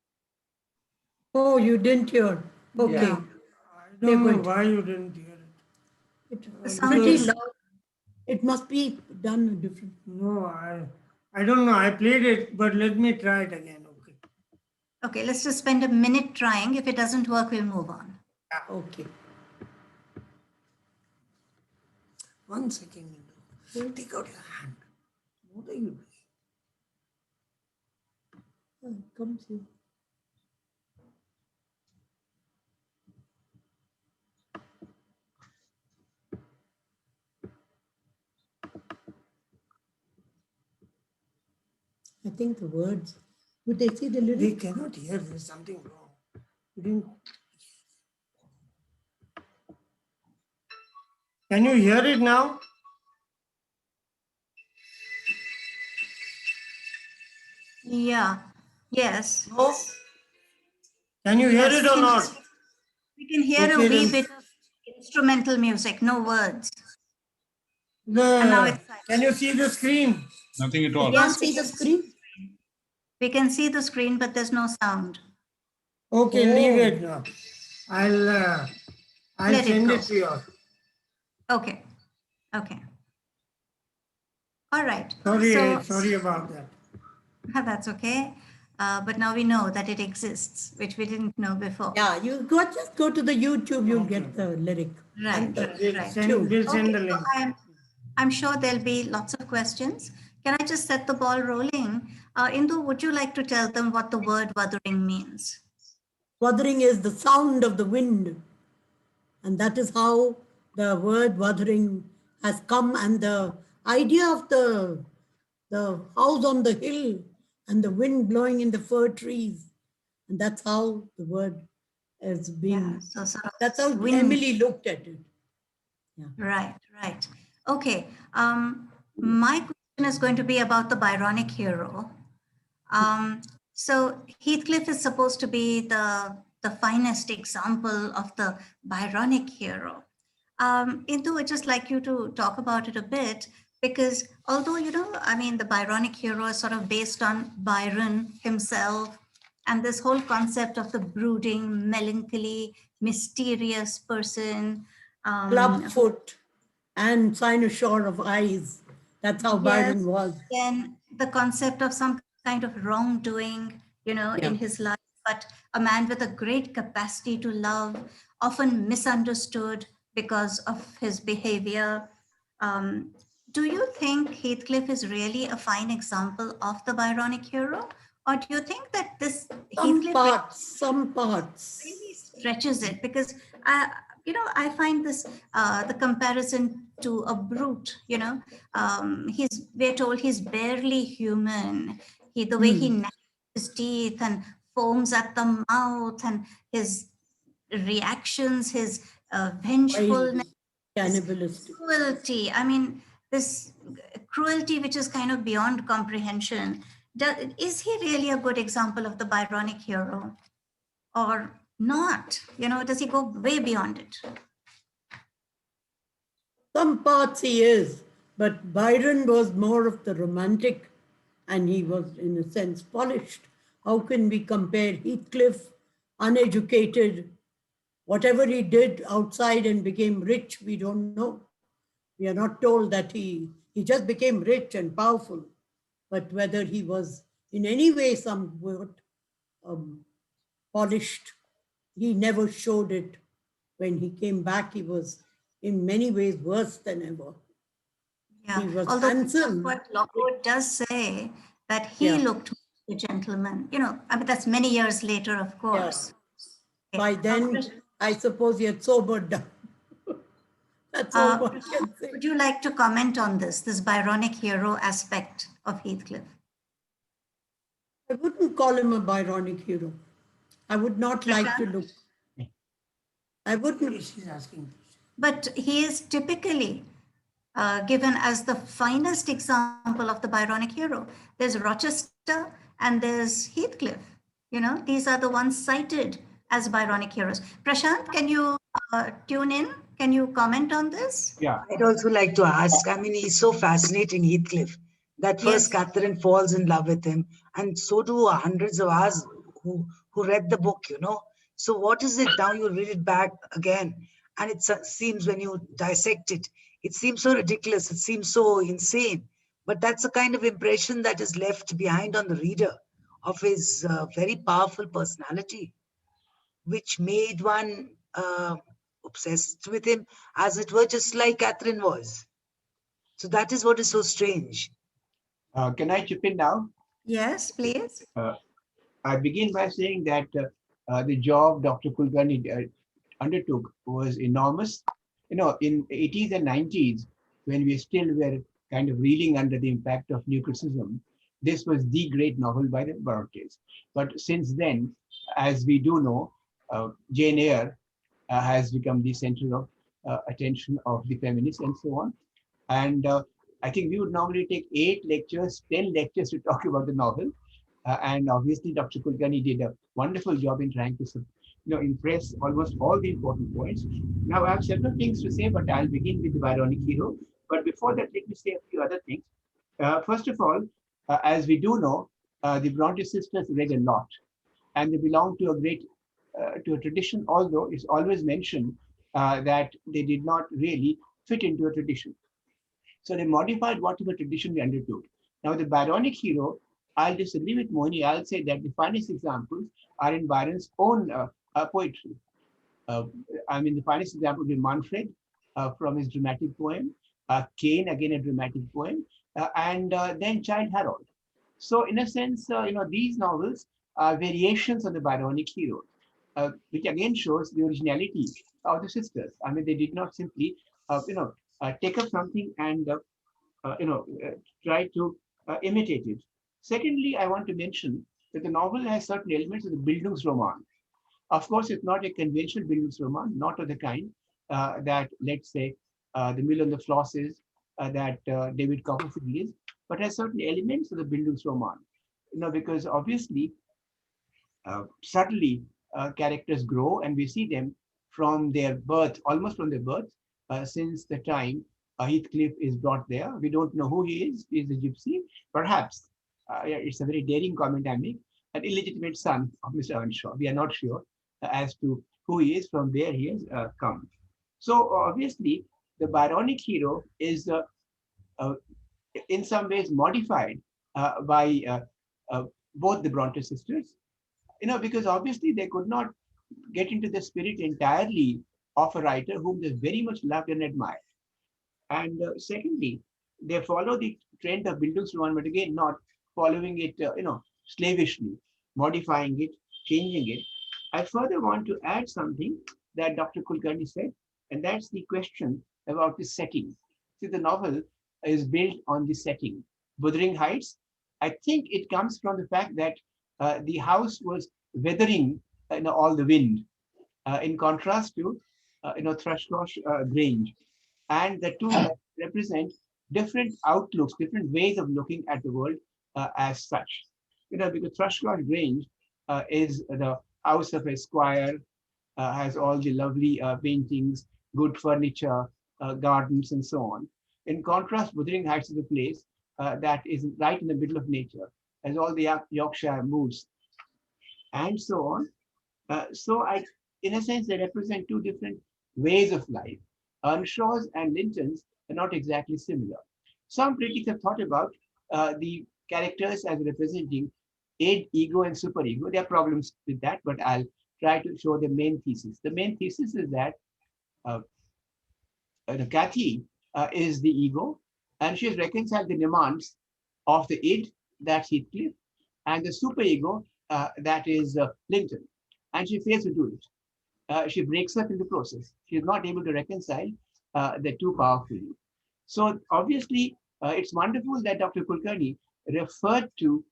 Oh, you didn't hear. Okay. Yeah. I don't know why you didn't hear it. It's pretty loud. It must be done different. No, I don't know. I played it, but let me try it again. Okay. Okay, let's just spend a minute trying. If it doesn't work, we'll move on. Okay. 1 second. Take out your hand. What are you doing? Comes here. I think the words. Would they see the They lyrics? cannot hear. There's something wrong. You didn't. Can you hear it now? Yeah. Yes. No. Can you hear Yes, it or not? we can hear a Okay, wee then. bit of instrumental music, no words. And now it's silent. Can you see the screen? Nothing at You all. can't see the screen? We can see the screen, but there's no sound. Okay, Oh. leave it now. I'll Let it send go. it to you. Okay. Okay. All right. Sorry about that. That's okay. But now we know that it exists, which we didn't know before. Yeah, just go to the YouTube, you'll get the lyric. Right, and the We'll right. send, we'll send the Okay, so link. I'm sure there'll be lots of questions. Can I just set the ball rolling? Indu, would you like to tell them what the word wuthering means? Wuthering is the sound of the wind. And that is how the word wuthering has come. And the idea of the house on the hill and the wind blowing in the fir trees. And that's how the word has been. Yeah, so sort of That's how wind. Emily looked at it. Right, right. Okay. My question is going to be about the Byronic hero. So Heathcliff is supposed to be the finest example of the Byronic hero. Indu, I'd just like you to talk about it a bit, because although, I mean, the Byronic hero is sort of based on Byron himself, and this whole concept of the brooding, melancholy, mysterious person. Clubfoot and cynosure of eyes. That's how Byron was. Then the concept of some kind of wrongdoing, in his life, but a man with a great capacity to love, often misunderstood because of his behavior. Do you think Heathcliff is really a fine example of the Byronic hero? Or do you think that this Heathcliff Some parts. really stretches it? Because I find this the comparison to a brute. We're told he's barely human. The way he gnashes his teeth and foams at the mouth, and his reactions, his vengefulness, Cannibalistic. cruelty. I mean, this cruelty which is kind of beyond comprehension. Is he really a good example of the Byronic hero, or not? Does he go way beyond it? Some parts he is, but Byron was more of the romantic, and he was, in a sense, polished. How can we compare Heathcliff, uneducated, whatever he did outside and became rich, we don't know. We are not told that he just became rich and powerful, but whether he was in any way somewhat polished, he never showed it. When he came back, he was in many ways worse than ever. Yeah. He was Although handsome. what Lockwood does say that he looked like a gentleman. I mean, that's many years later, of course. Okay. By then, I suppose he had sobered down. That's all one can say. Would you like to comment on this Byronic hero aspect of Heathcliff? I wouldn't call him a Byronic hero. I would not like to look. I wouldn't. She's asking. But he is typically given as the finest example of the Byronic hero. There's Rochester and there's Heathcliff. These are the ones cited as Byronic heroes. Prashant, can you tune in? Can you comment on this? Yeah. I'd also like to ask, I mean, he's so fascinating, Heathcliff, that first Yes. Catherine falls in love with him. And so do hundreds of us who read the book, So what is it now? You read it back again. And it seems when you dissect it, it seems so ridiculous. It seems so insane. but that's the kind of impression that is left behind on the reader of his very powerful personality, which made one obsessed with him, as it were, just like Catherine was. So that is what is so strange. Can I chip in now? Yes, please. I begin by saying that the job Dr. Kulkarni undertook was enormous. You know, in 80s and 90s, when we still were kind of reeling under the impact of new criticism, this was the great novel by the Brontes. But since then, as we do know, Jane Eyre has become the center of attention of the feminists and so on. And I think we would normally take 8 lectures, 10 lectures to talk about the novel. And obviously, Dr. Kulkarni did a wonderful job in trying to, impress almost all the important points. Now, I have several things to say, but I'll begin with the Byronic hero. But before that, let me say a few other things. First of all, as we do know, the Bronte sisters read a lot, and they belong to a tradition. Although it's always mentioned that they did not really fit into a tradition. So they modified whatever tradition they undertook. Now, the Byronic hero, I'll disagree with Moini. I'll say that the finest examples are in Byron's own poetry. The finest example would be Manfred from his dramatic poem, Cain, again a dramatic poem, and then Childe Harold. So, in a sense, these novels are variations of the Byronic hero, which again shows the originality of the sisters. I mean, they did not simply, take up something and, try to imitate it. Secondly, I want to mention that the novel has certain elements of the Bildungsroman. Of course, it's not a conventional Bildungsroman, not of the kind that, let's say, The Mill on the Floss is, that David Copperfield is, but has certain elements of the Bildungsroman. Because obviously, subtly, characters grow, and we see them from their birth, almost from their birth, since the time Heathcliff is brought there. We don't know who he is. He's a gypsy, perhaps. It's a very daring comment I make, an illegitimate son of Mr. Earnshaw. We are not sure as to who he is, from where he has come. So obviously, the Byronic hero is in some ways modified by both the Bronte sisters, because obviously they could not get into the spirit entirely of a writer whom they very much loved and admired. And secondly, they follow the trend of Bildungsroman, but again, not following it, slavishly, modifying it, changing it. I further want to add something that Dr. Kulkarni said, and that's the question about the setting. See, the novel is built on the setting. Wuthering Heights, I think it comes from the fact that the house was weathering all the wind, in contrast to Thrushcross Grange. And the two represent different outlooks, different ways of looking at the world as such. Because Thrushcross Grange is the house of a squire, has all the lovely paintings, good furniture, gardens, and so on. In contrast, Wuthering Heights is a place that is right in the middle of nature, has all the Yorkshire moods, and so on. In a sense, they represent two different ways of life. Earnshaws and Lintons are not exactly similar. Some critics have thought about the characters as representing id, ego, and superego. There are problems with that, but I'll try to show the main thesis. The main thesis is that Cathy is the ego, and she has reconciled the demands of the id, that's Heathcliff, and the superego, that is Linton, and she fails to do it. She breaks up in the process. She is not able to reconcile the two powerfully. So obviously, it's wonderful that Dr. Kulkarni referred to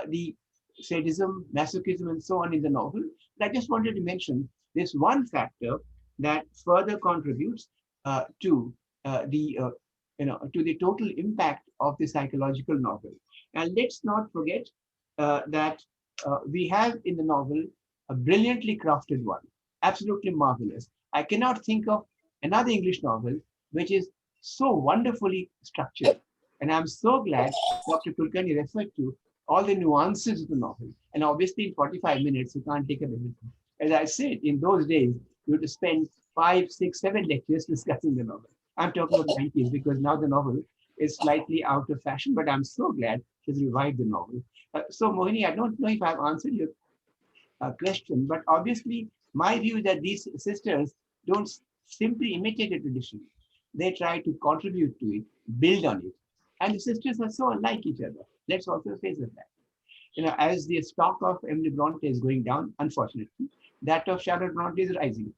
the sadism, masochism, and so on in the novel. But I just wanted to mention this one factor that further contributes to the total impact of the psychological novel. And let's not forget that we have in the novel a brilliantly crafted one, absolutely marvelous. I cannot think of another English novel which is so wonderfully structured. And I'm so glad Dr. Kulkarni referred to all the nuances of the novel. And obviously in 45 minutes, you can't take up everything. As I said, in those days, you had to spend 5, 6, 7 lectures discussing the novel. I'm talking about the 90s because now the novel is slightly out of fashion, but I'm so glad she's revived the novel. So Mohini, I don't know if I've answered your question, but obviously my view is that these sisters don't simply imitate a tradition. They try to contribute to it, build on it. And the sisters are so unlike each other. Let's also face the fact. As the stock of Emily Bronte is going down, unfortunately, that of Charlotte Bronte is rising.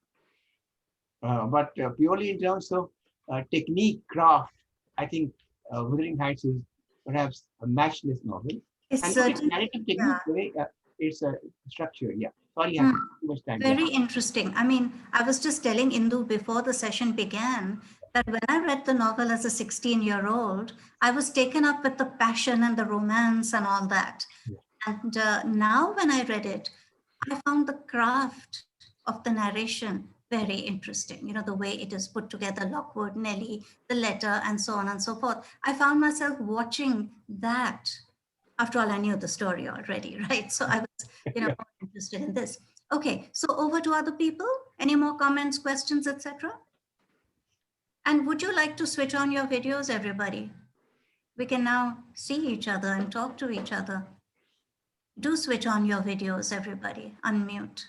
But purely in terms of technique, craft, I think Wuthering Heights is perhaps a matchless novel. It's And not its certainly, narrative technique, yeah. the way it's a structure. Yeah, sorry, I have too much time. Very interesting. I mean, I was just telling Indu before the session began that when I read the novel as a 16-year-old, I was taken up with the passion and the romance and all that. Yeah. And now when I read it, I found the craft of the narration very interesting. The way it is put together, Lockwood, Nellie, the letter, and so on and so forth. I found myself watching that. After all, I knew the story already, right? So I was, more interested in this. Okay, so over to other people. Any more comments, questions, etc.? And would you like to switch on your videos, everybody? We can now see each other and talk to each other. Do switch on your videos, everybody. Unmute.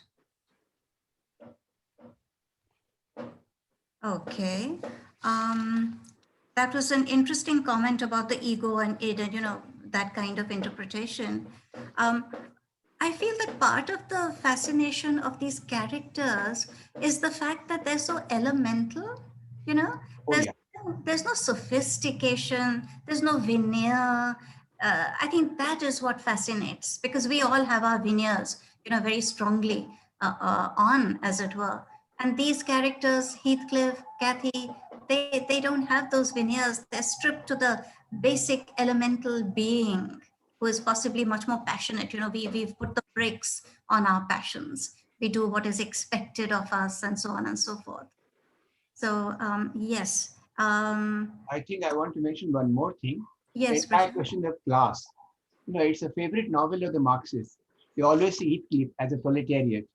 Okay. That was an interesting comment about the ego and id, that kind of interpretation. I feel that part of the fascination of these characters is the fact that they're so elemental, Oh, there's no sophistication, there's no veneer. I think that is what fascinates, because we all have our veneers, very strongly on, as it were. And these characters, Heathcliff, Cathy, they don't have those veneers. They're stripped to the basic elemental being, who is possibly much more passionate. We've put the brakes on our passions. We do what is expected of us, and so on and so forth. So yes. I think I want to mention one more thing. Yes. It's a question of class. It's a favorite novel of the Marxists. You always see Heathcliff as a proletariat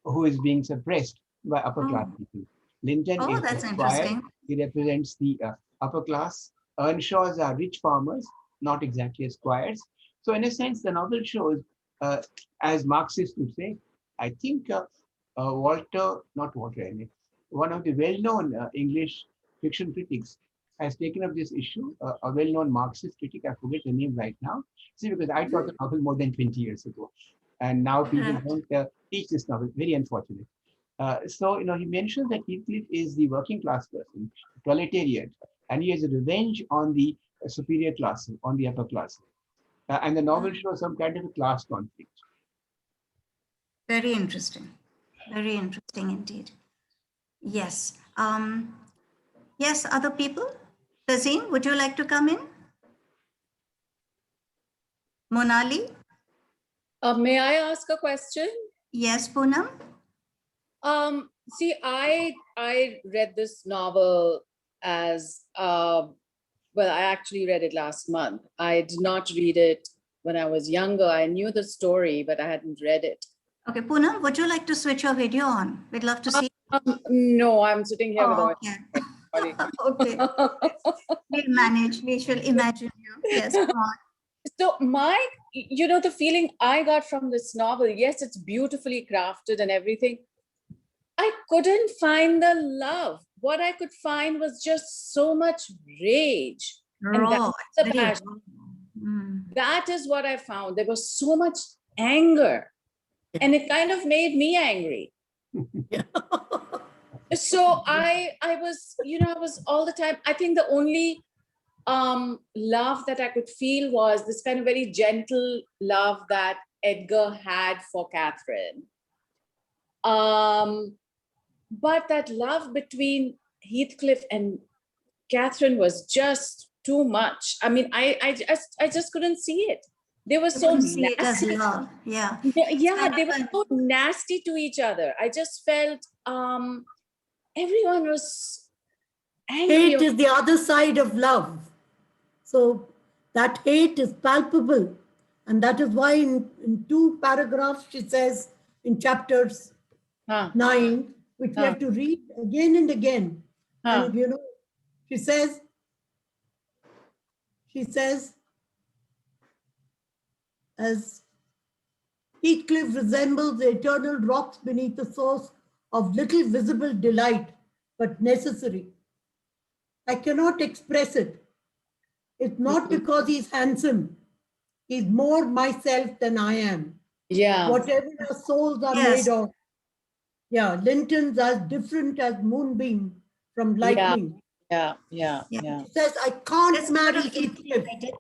who is being suppressed by upper class people. Linton is that's the squire. interesting. He represents the upper class. Earnshaws are rich farmers, not exactly squires. So in a sense, the novel shows, as Marxists would say, I think one of the well-known English fiction critics has taken up this issue, a well-known Marxist critic, I forget the name right now. See, because I taught the novel more than 20 years ago. And now people don't teach this novel, very unfortunate. So, he mentions that Heathcliff is the working class person, proletariat, and he has a revenge on the superior class, on the upper class. And the novel shows some kind of a class conflict. Very interesting. Very interesting indeed. Yes. Yes, other people? Tazeen, would you like to come in? Monali? May I ask a question? Yes, Poonam? See, I read this novel as, well, I actually read it last month. I did not read it when I was younger. I knew the story, but I hadn't read it. Okay, Poonam, would you like to switch your video on? We'd love to see. No, I'm sitting here with all. Okay. Sorry. Okay. We'll manage. We shall imagine you. Yes, come on. So the feeling I got from this novel, yes, it's beautifully crafted and everything. I couldn't find the love. What I could find was just so much rage. And Raw. that's the passion. That is what I found. There was so much anger. And it kind of made me angry. So I was all the time, I think the only love that I could feel was this kind of very gentle love that Edgar had for Catherine. But that love between Heathcliff and Catherine was just too much. I mean, I just couldn't see it. They were so nasty. Love. Yeah. Yeah, they were so nasty to each other. I just felt everyone was angry. Hate is the other side of love. So that hate is palpable. And that is why in 2 paragraphs, she says in chapters 9, which we have to read again and again. And she says, She says, as Heathcliff resembles the eternal rocks beneath the source of little visible delight, but necessary. I cannot express it. It's not because he's handsome. He's more myself than I am. Yeah. Whatever our souls are Yes. made of. Yeah, Lintons as different as moonbeam from lightning. Yeah. Yeah. She says, I can't There's a bit marry of Heathcliff. identification.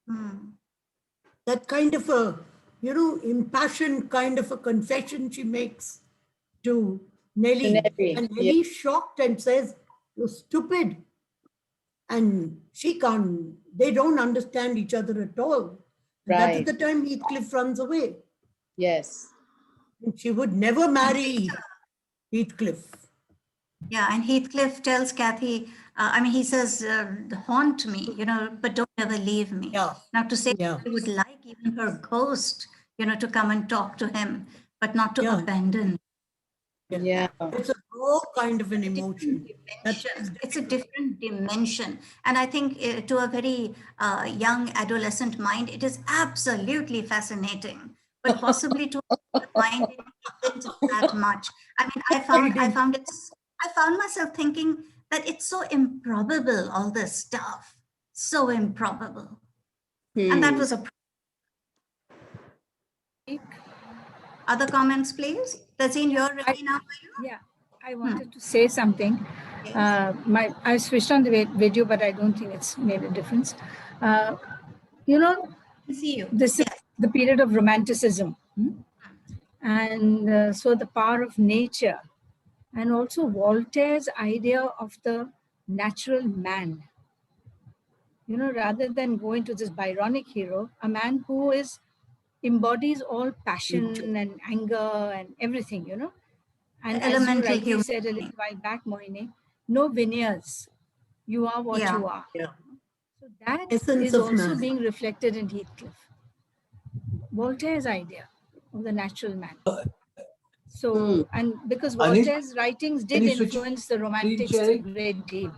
Hmm. That kind of a, impassioned kind of a confession she makes to Nellie. Nellie, And yeah. Nellie's shocked and says, you're stupid. And they don't understand each other at all. And that is Right. the time Heathcliff runs away. Yes. And she would never marry Heathcliff. Yeah, and Heathcliff tells Cathy, he says, haunt me, but don't ever leave me. Yeah. Now to say Yeah. he would like even her ghost, to come and talk to him, but not to Yeah. abandon. Yeah. It's a raw kind of an emotion. It's a different dimension. And I think to a very young adolescent mind, it is absolutely fascinating, but possibly to a mind it isn't that much. I found myself thinking that it's so improbable, all this stuff, so improbable. And that was a other comments, please. Lazine, you're ready now. Yeah, I wanted to say something. I switched on the video, but I don't think it's made a difference. See you. This is the period of romanticism. And so the power of nature, and also Voltaire's idea of the natural man. Rather than going to this Byronic hero, a man who embodies all passion and anger and everything, And as you Elemental rightly human said a little while back, Mohini, no veneers. You are what you are. Yeah. So that Essence is of also man. being reflected in Heathcliff. Voltaire's idea of the natural man. So, and because Anish, Voltaire's writings did can you switch influence the romantics a sharing? great deal.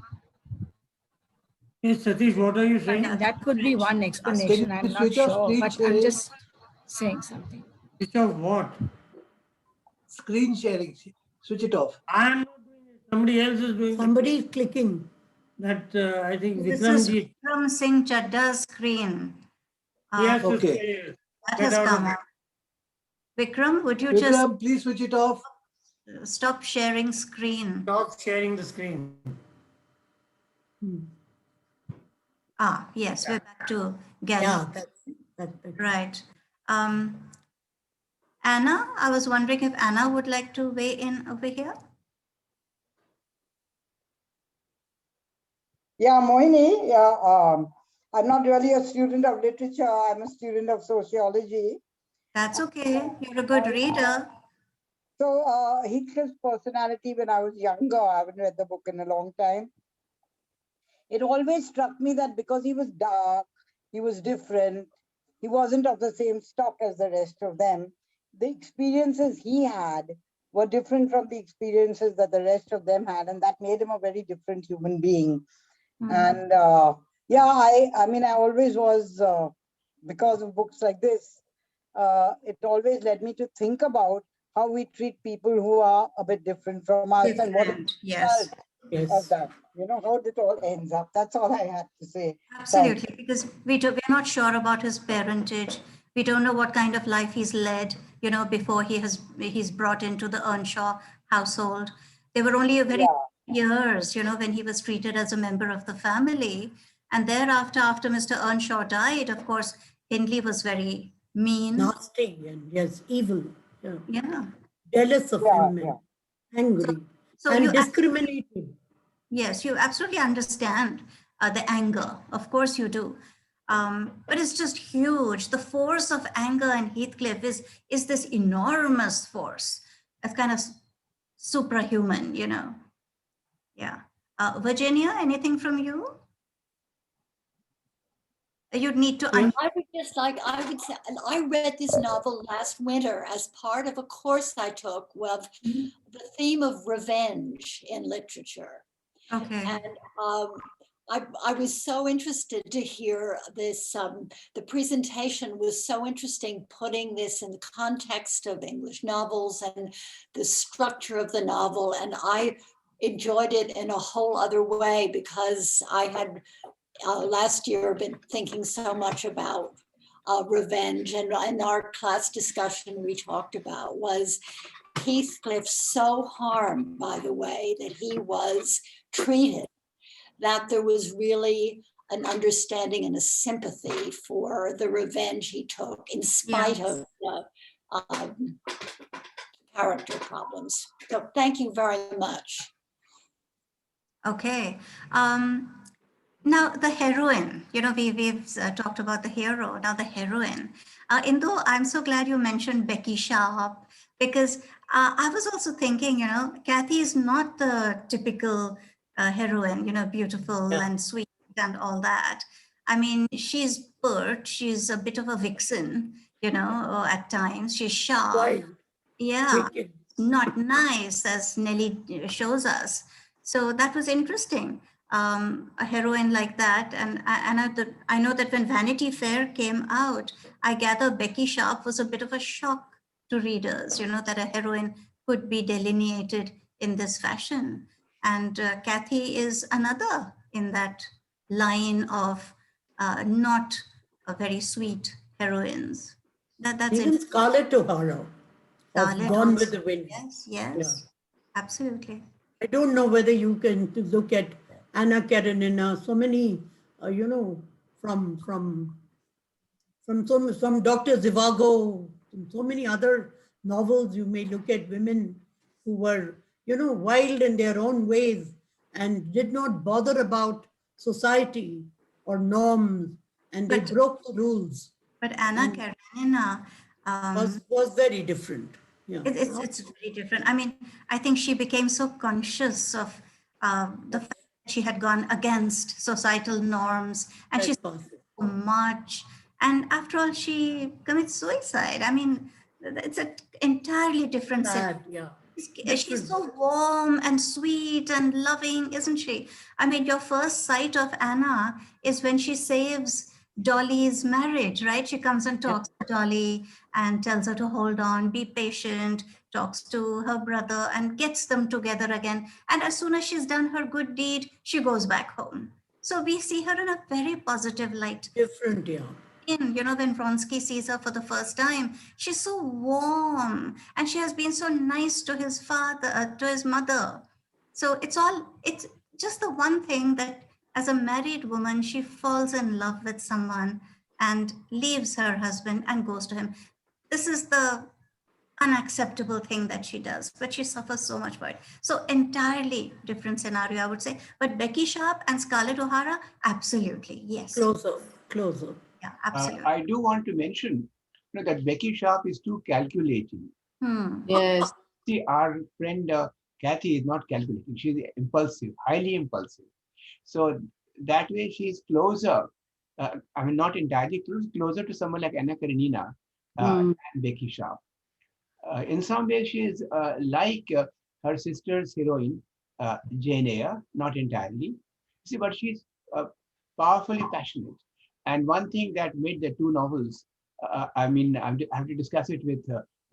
Yes, Satish, what are you I saying? mean, that could be one Can explanation. you I'm not switch off sure, screen but sharing? I'm just saying something. Switch off what? Screen sharing. Switch it off. I'm not doing it. Somebody else is doing Somebody is clicking. that. I think This is Vikramji, Vikram Singh Chadda's screen. he has to Okay. That get has out come of it. up. Vikram, would you just Vikram, please switch it off. stop sharing screen? Stop sharing the screen. Yes, we're back to gallery. Yeah, that's Right. Anna, I was wondering if Anna would like to weigh in over here. Yeah, Mohini, yeah, I'm not really a student of literature. I'm a student of sociology. That's okay. You're a good reader. So Heathcliff's personality when I was younger, I haven't read the book in a long time. It always struck me that because he was dark, he was different, he wasn't of the same stock as the rest of them. The experiences he had were different from the experiences that the rest of them had, and that made him a very different human being. And yeah, I mean, I always was, because of books like this, it always led me to think about how we treat people who are a bit different from us and what Yes. of that, how it all ends up. That's all I had to say. Absolutely, because we're not sure about his parentage. We don't know what kind of life he's led, before he's brought into the Earnshaw household. There were only a very years, when he was treated as a member of the family. And thereafter, after Mr. Earnshaw died, of course, Hindley was very mean. nasty and yes, evil. Yeah. Yeah. Jealous of him and angry So and you discriminating. Yes, you absolutely understand the anger. Of course you do. But it's just huge. The force of anger in Heathcliff is this enormous force. It's kind of suprahuman, Yeah. Virginia, anything from you? You'd need to. I would say, I read this novel last winter as part of a course I took with the theme of revenge in literature. Okay. And I was so interested to hear this. The presentation was so interesting, putting this in the context of English novels and the structure of the novel. And I enjoyed it in a whole other way because I had last year been thinking so much about revenge. And in our class discussion, we talked about was Heathcliff so harmed by the way that he was treated, that there was really an understanding and a sympathy for the revenge he took in spite of the character problems. So thank you very much. Okay. Now the heroine, we've talked about the hero, now the heroine. Indu, I'm so glad you mentioned Becky Sharp, because I was also thinking, Cathy is not the typical heroine, beautiful and sweet and all that. I mean, she's pert, she's a bit of a vixen, at times. She's sharp. Wild, Yeah, wicked. not nice, as Nelly shows us. So that was interesting. A heroine like that. And I know that when Vanity Fair came out, I gather Becky Sharp was a bit of a shock to readers, that a heroine could be delineated in this fashion. And Cathy is another in that line of not a very sweet heroines. That's Even it. Scarlett O'Hara of Scarlett Gone with also. the Wind. Yes, absolutely. I don't know whether you can look at Anna Karenina, so many, from some Dr. Zhivago, so many other novels, you may look at women who were, wild in their own ways and did not bother about society or norms, and they broke the rules. But Anna Karenina was very different. Yeah. It's very different. I mean, I think she became so conscious of the fact that she had gone against societal norms, and she saw so much. And after all, she commits suicide. I mean, it's an entirely different Sad, She's so warm and sweet and loving, isn't she? I mean, your first sight of Anna is when she saves Dolly's marriage, right? She comes and talks to Dolly and tells her to hold on, be patient, talks to her brother and gets them together again. And as soon as she's done her good deed, she goes back home. So we see her in a very positive light. Different, yeah. When Vronsky sees her for the first time, she's so warm and she has been so nice to his father, to his mother. So it's just the one thing that as a married woman, she falls in love with someone and leaves her husband and goes to him. This is the unacceptable thing that she does, but she suffers so much for it. So entirely different scenario, I would say. But Becky Sharp and Scarlett O'Hara, absolutely, yes. Closer. Yeah, absolutely. I do want to mention that Becky Sharp is too calculating. Yes. See, our friend Cathy is not calculating. She's impulsive, highly impulsive. So that way she's closer. I mean, not entirely closer to someone like Anna Karenina and Becky Sharp. In some ways, she is like her sister's heroine, Jane Eyre, not entirely. See, but she's powerfully passionate. And one thing that made the two novels, I have to discuss it with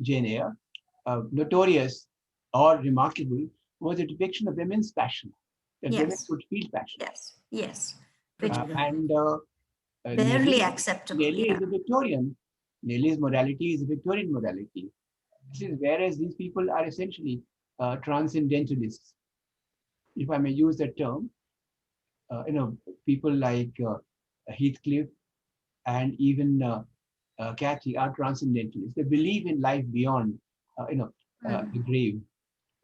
Jane Eyre, notorious or remarkable, was a depiction of women's passion. That women could feel passion. Yes. Barely acceptable. Nelly is a Victorian. Nelly's morality is a Victorian morality. Whereas these people are essentially transcendentalists, if I may use that term. People like Heathcliff and even Cathy are transcendentalists. They believe in life beyond, the grave,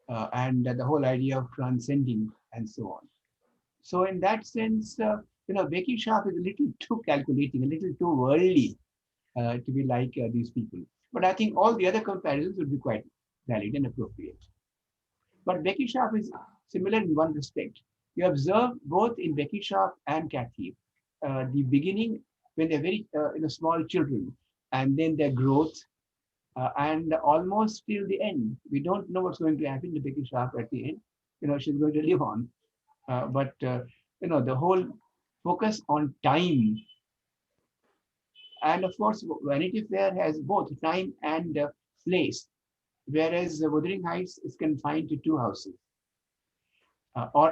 and the whole idea of transcending and so on. So in that sense, Becky Sharp is a little too calculating, a little too worldly to be like these people. But I think all the other comparisons would be quite valid and appropriate. But Becky Sharp is similar in one respect. You observe both in Becky Sharp and Cathy, the beginning when they're very small children, and then their growth, and almost till the end. We don't know what's going to happen to Becky Sharp at the end. She's going to live on, but the whole focus on time. And of course, Vanity Fair has both time and place, whereas Wuthering Heights is confined to two houses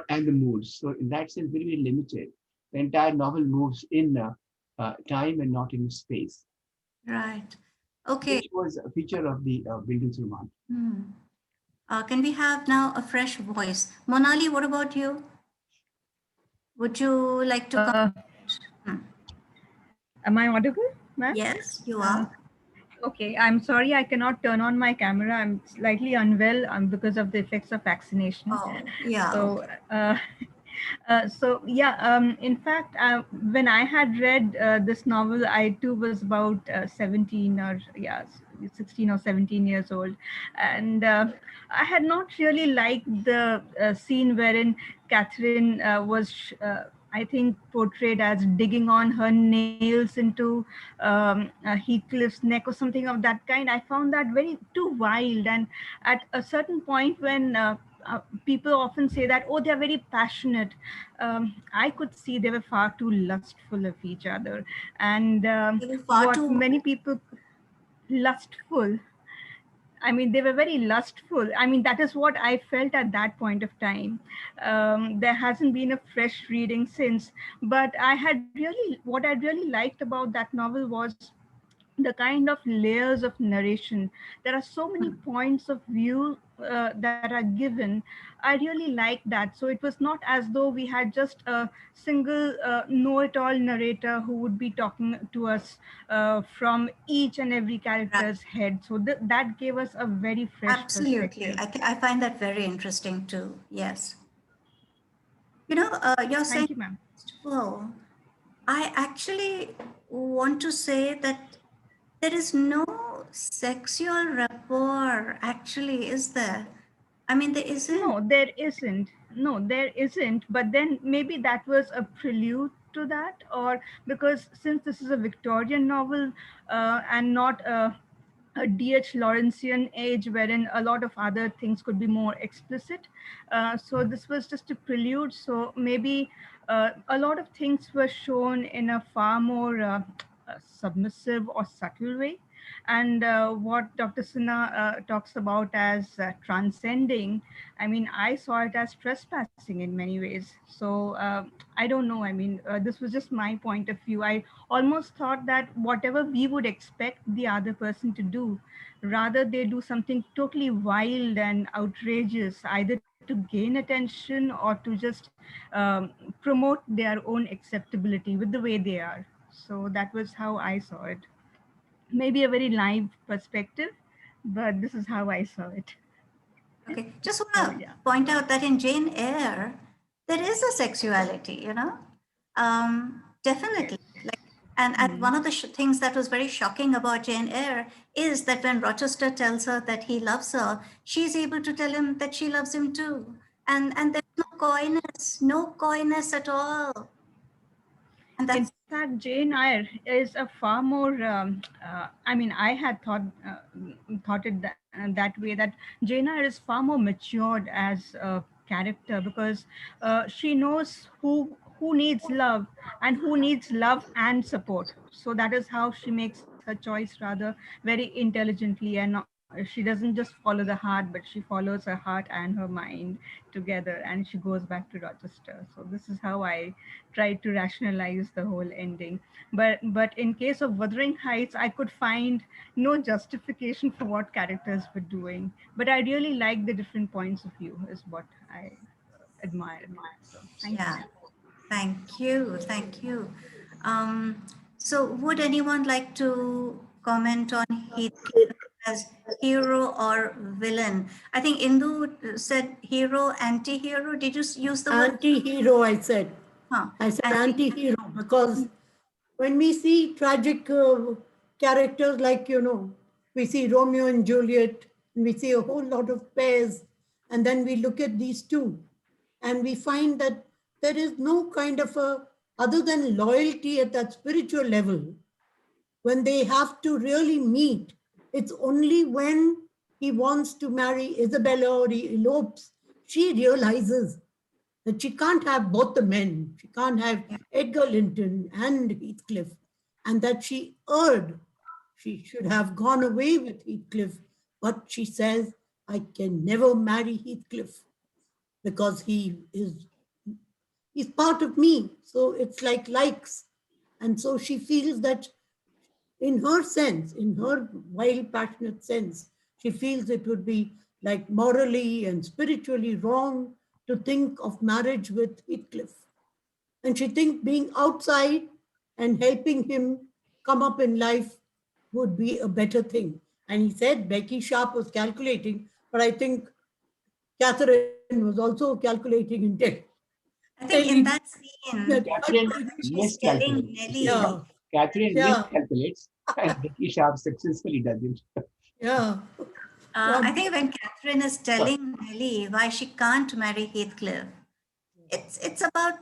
and the moods. So in that sense, very, very limited. The entire novel moves in time and not in space, Right. Okay. which was a feature of the Bildungsroman. Can we have now a fresh voice? Monali, what about you? Would you like to come? Am I audible, ma'am? Yes, you are. Okay, I'm sorry I cannot turn on my camera. I'm slightly unwell because of the effects of vaccination. Oh, yeah. So, in fact, when I had read this novel, I too was about 17 or 16 or 17 years old. And I had not really liked the scene wherein Catherine was I think portrayed as digging on her nails into Heathcliff's neck or something of that kind. I found that very too wild. And at a certain point when people often say that, oh, they're very passionate. I could see they were far too lustful of each other. And what many people lustful. I mean, they were very lustful. I mean, that is what I felt at that point of time. There hasn't been a fresh reading since, but what I really liked about that novel was the kind of layers of narration. There are so many points of view that are given. I really liked that. So it was not as though we had just a single know-it-all narrator who would be talking to us from each and every character's head. So that gave us a very fresh Absolutely. perspective. I find that very interesting too. Yes. You know, you're saying, Thank you, ma'am. well, I actually want to say that there is no sexual rapport, actually, is there? I mean, there isn't. No, there isn't. No, there isn't. But then maybe that was a prelude to that, or because since this is a Victorian novel and not a D.H. Lawrenceian age wherein a lot of other things could be more explicit. So this was just a prelude. So maybe a lot of things were shown in a far more submissive or subtle way. And what Dr. Sinha talks about as transcending, I mean, I saw it as trespassing in many ways. So I don't know. I mean, this was just my point of view. I almost thought that whatever we would expect the other person to do, rather they do something totally wild and outrageous, either to gain attention or to just promote their own acceptability with the way they are. So that was how I saw it. Maybe a very naive perspective, but this is how I saw it. Okay, just want to point out that in Jane Eyre, there is a sexuality, you know, definitely. Like, and one of the things that was very shocking about Jane Eyre is that when Rochester tells her that he loves her, she's able to tell him that she loves him too. And there's no coyness at all. And that's, in fact, Jane Eyre is a far more, I mean, I had thought it that way, that Jane Eyre is far more matured as a character because she knows who needs love and who needs love and support. So that is how she makes her choice rather very intelligently, and she doesn't just follow the heart, but she follows her heart and her mind together, and she goes back to Rochester. So this is how I tried to rationalize the whole ending. But in case of Wuthering Heights, I could find no justification for what characters were doing. But I really like the different points of view is what I admired. So thank you. Thank you. So would anyone like to comment on Heathcliff as hero or villain? I think Indu said hero, anti-hero. Did you use the word? Anti-hero, I said. I said anti-hero because when we see tragic characters like, you know, we see Romeo and Juliet, and we see a whole lot of pairs, and then we look at these two, and we find that there is no kind of a, other than loyalty at that spiritual level, when they have to really meet, it's only when he wants to marry Isabella or he elopes, she realizes that she can't have both the men. She can't have Edgar Linton and Heathcliff, and that she erred. She should have gone away with Heathcliff, but she says, I can never marry Heathcliff because he's part of me. So it's like likes. And so she feels that in her sense, in her wild, passionate sense, she feels it would be like morally and spiritually wrong to think of marriage with Heathcliff. And she thinks being outside and helping him come up in life would be a better thing. And he said Becky Sharp was calculating, but I think Catherine was also calculating intent. I think in that scene, Catherine she's telling miscalculates. Nellie. Catherine Yeah. miscalculates, and Becky Sharp successfully does it. Yeah. I think when Catherine is telling Nellie why she can't marry Heathcliff, it's about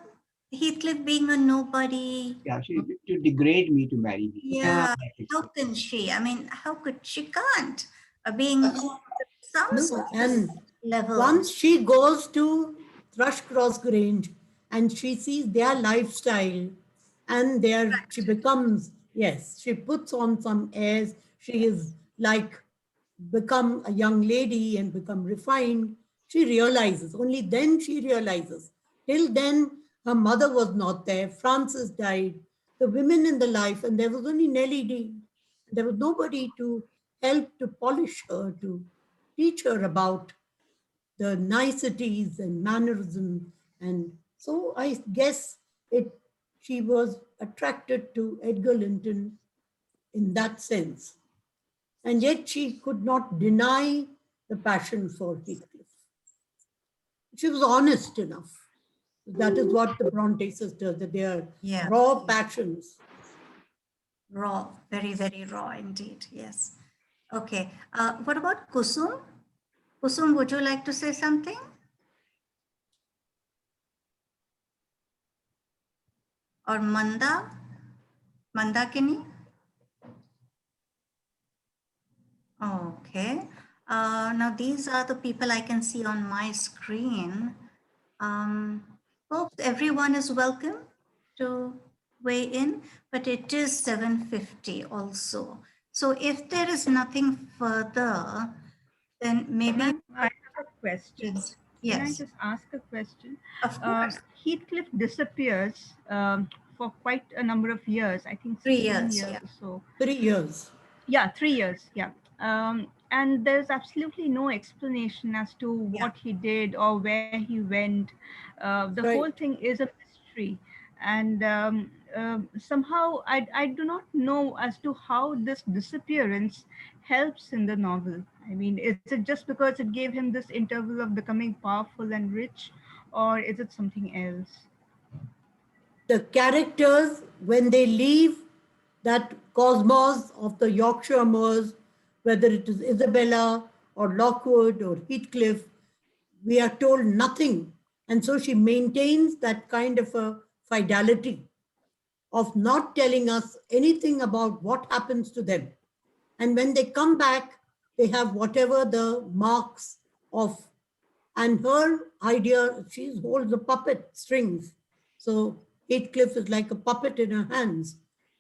Heathcliff being a nobody. Yeah, she to degrade me to marry me. Yeah, how can she? I mean, how could she can't? Being some No, sort of and level. once she goes to Thrushcross Grange and she sees their lifestyle and she becomes, yes, she puts on some airs. She is like become a young lady and become refined. She realizes, only then she realizes. Till then, her mother was not there. Frances died. The women in the life, and there was only Nellie Dean. There was nobody to help to polish her, to teach her about the niceties and mannerism. And so I guess she was attracted to Edgar Linton in that sense. And yet she could not deny the passion for Heathcliff. She was honest enough. That is what the Bronte sisters, that they are raw passions. Raw, very, very raw indeed, yes. Okay, what about Kusum? Kusum, would you like to say something? Or Manda? Mandakini? Okay. Now these are the people I can see on my screen. Folks, everyone is welcome to weigh in, but it is 7:50 also. So if there is nothing further, then maybe I have a question. Yes. Can I just ask a question? Of course. Heathcliff disappears for quite a number of years. I think 3 16 years, or so. 3 years. Yeah, 3 years. Yeah. And there's absolutely no explanation as to what he did or where he went. The Right. whole thing is a mystery. And somehow I do not know as to how this disappearance helps in the novel. I mean, is it just because it gave him this interval of becoming powerful and rich, or is it something else? The characters, when they leave that cosmos of the Yorkshire moors, whether it is Isabella or Lockwood or Heathcliff, we are told nothing. And so she maintains that kind of a fidelity of not telling us anything about what happens to them. And when they come back, they have whatever the marks of, and her idea, she holds a puppet strings. So Heathcliff is like a puppet in her hands.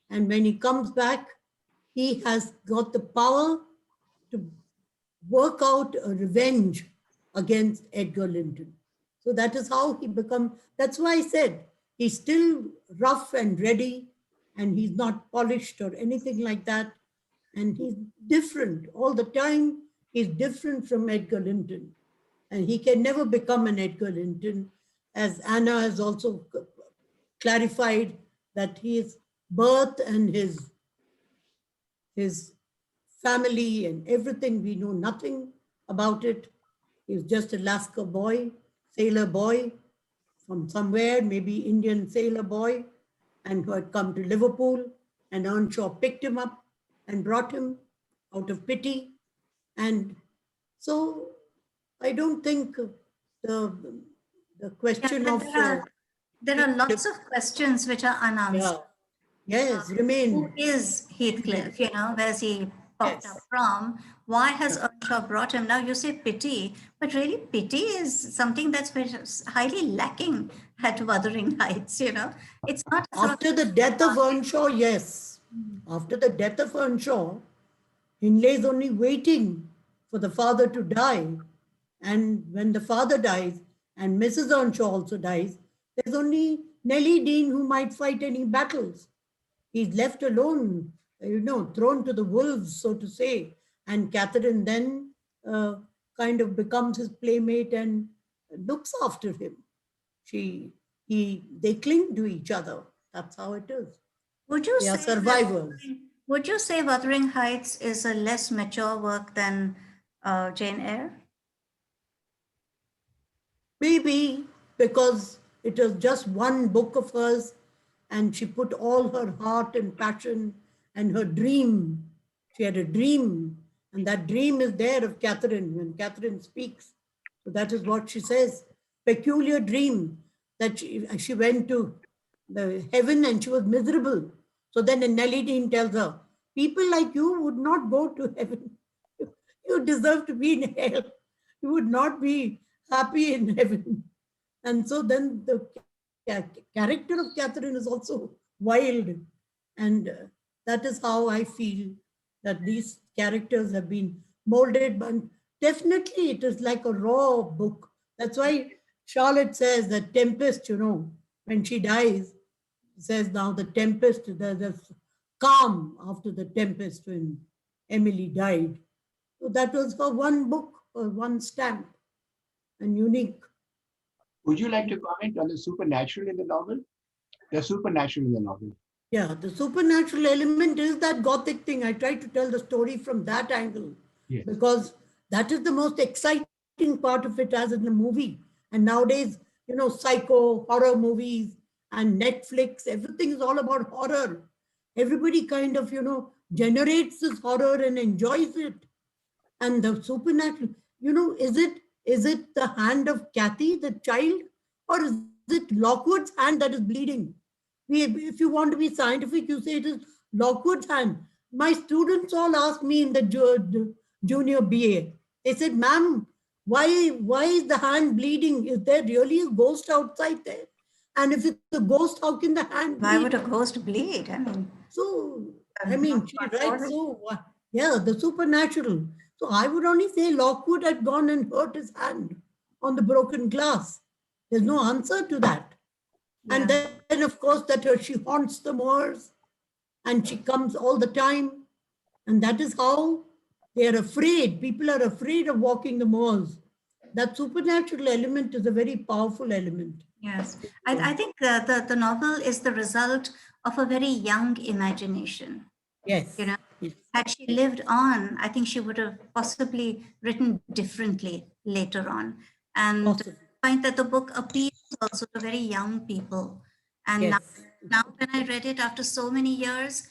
And when he comes back, he has got the power to work out a revenge against Edgar Linton. So that is how he becomes, that's why I said he's still rough and ready and he's not polished or anything like that. And he's different all the time. He's different from Edgar Linton. And he can never become an Edgar Linton, as Anna has also clarified that his birth and his family and everything, we know nothing about it. He was just a Lascar boy, sailor boy from somewhere, maybe Indian sailor boy, and who had come to Liverpool, and Earnshaw picked him up and brought him out of pity. And so I don't think the question of... There are lots of questions which are unanswered. Yes, remain. Who is Heathcliff? You know, where's he popped up from. Why has Earnshaw brought him? Now you say pity, but really pity is something that's very highly lacking at Wuthering Heights, you know. It's not After the death of Earnshaw, yes. After the death of Earnshaw, Hindley is only waiting for the father to die. And when the father dies and Mrs. Earnshaw also dies, there's only Nellie Dean who might fight any battles. He's left alone, thrown to the wolves, so to say. And Catherine then kind of becomes his playmate and looks after him. They cling to each other. That's how it is. Would you They are say survivors. Would you say Wuthering Heights is a less mature work than Jane Eyre? Maybe because it was just one book of hers and she put all her heart and passion and her dream. She had a dream, and that dream is there of Catherine when Catherine speaks. So that is what she says. Peculiar dream that she went to the heaven and she was miserable. So then Nellie Dean tells her, people like you would not go to heaven. You deserve to be in hell. You would not be happy in heaven. And so then the character of Catherine is also wild. And that is how I feel that these characters have been molded. But definitely it is like a raw book. That's why Scarlett says that Tempest, when she dies, says now the Tempest, there's calm after the Tempest when Emily died. So that was for one book, or one stamp, and unique. Would you like to comment on the supernatural in the novel? The supernatural in the novel. Yeah, the supernatural element is that Gothic thing. I try to tell the story from that angle, yes, because that is the most exciting part of it, as in the movie. And nowadays, psycho, horror movies and Netflix, everything is all about horror. Everybody kind of, generates this horror and enjoys it. And the supernatural, is it the hand of Cathy, the child, or is it Lockwood's hand that is bleeding? If you want to be scientific, you say it is Lockwood's hand. My students all ask me in the junior BA. They said, ma'am, why is the hand bleeding? Is there really a ghost outside there? And if it's a ghost, how can the hand bleed? Why would a ghost bleed? She writes yeah, the supernatural. So I would only say Lockwood had gone and hurt his hand on the broken glass. There's no answer to that. Yeah. And then, of course, she haunts the moors and she comes all the time. And that is how they are afraid. People are afraid of walking the moors. That supernatural element is a very powerful element. Yes, I think the novel is the result of a very young imagination. Yes. Yes. Had she lived on, I think she would have possibly written differently later on. And I find that the book appeals also to very young people. And yes, now when I read it after so many years,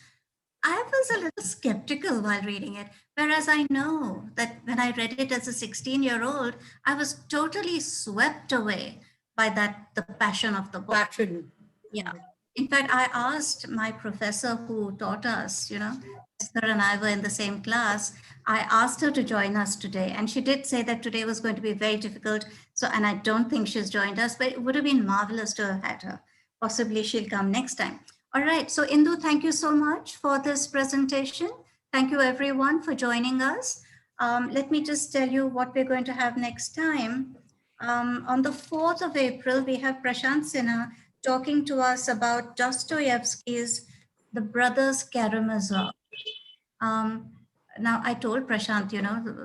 I was a little skeptical while reading it. Whereas I know that when I read it as a 16-year-old, I was totally swept away by the passion of the book. Passion. Yeah. In fact, I asked my professor who taught us, Esther and I were in the same class. I asked her to join us today, and she did say that today was going to be very difficult. And I don't think she's joined us, but it would have been marvelous to have had her. Possibly she'll come next time. All right. So Indu, thank you so much for this presentation. Thank you everyone for joining us. Let me just tell you what we're going to have next time. On the 4th of April, we have Prashant Sinha talking to us about Dostoevsky's The Brothers Karamazov. Now, I told Prashant,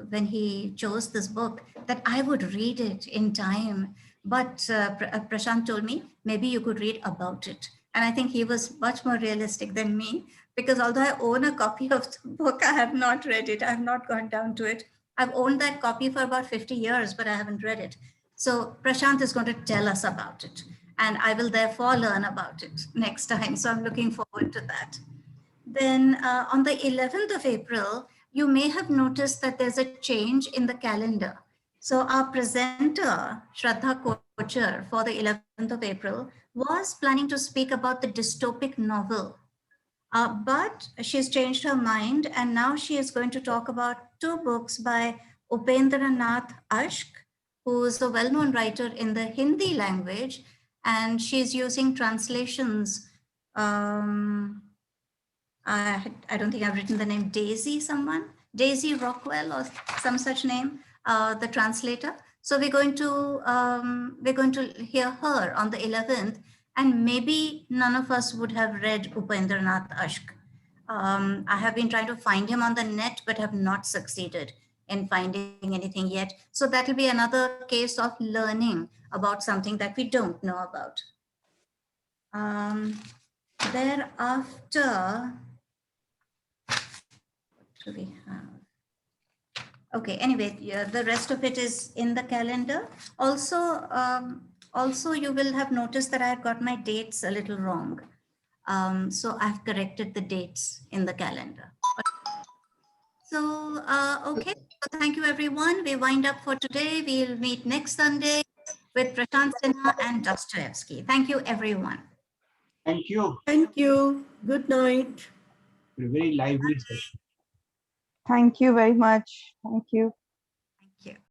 when he chose this book, that I would read it in time. But Prashant told me, maybe you could read about it. And I think he was much more realistic than me, because although I own a copy of the book, I have not read it. I have not gone down to it. I've owned that copy for about 50 years, but I haven't read it. So Prashant is going to tell us about it. And I will therefore learn about it next time. So I'm looking forward to that. Then on the 11th of April, you may have noticed that there's a change in the calendar. So our presenter, Shraddha Kochar, for the 11th of April, was planning to speak about the dystopic novel But she's changed her mind, and now she is going to talk about 2 books by Upendranath Ashk, who is a well-known writer in the Hindi language, and she's using translations. I don't think I've written the name Daisy Rockwell or some such name, the translator. So we're going to hear her on the 11th, and maybe none of us would have read Upendranath Ashk. I have been trying to find him on the net, but have not succeeded in finding anything yet. So that will be another case of learning about something that we don't know about. Thereafter, what do we have? Okay, anyway, yeah, the rest of it is in the calendar. Also, also you will have noticed that I've got my dates a little wrong. So I've corrected the dates in the calendar. So, okay, so thank you everyone. We wind up for today. We'll meet next Sunday with Prashant Sinha and Dostoevsky. Thank you everyone. Thank you. Thank you. Good night. A very lively session. Thank you very much. Thank you.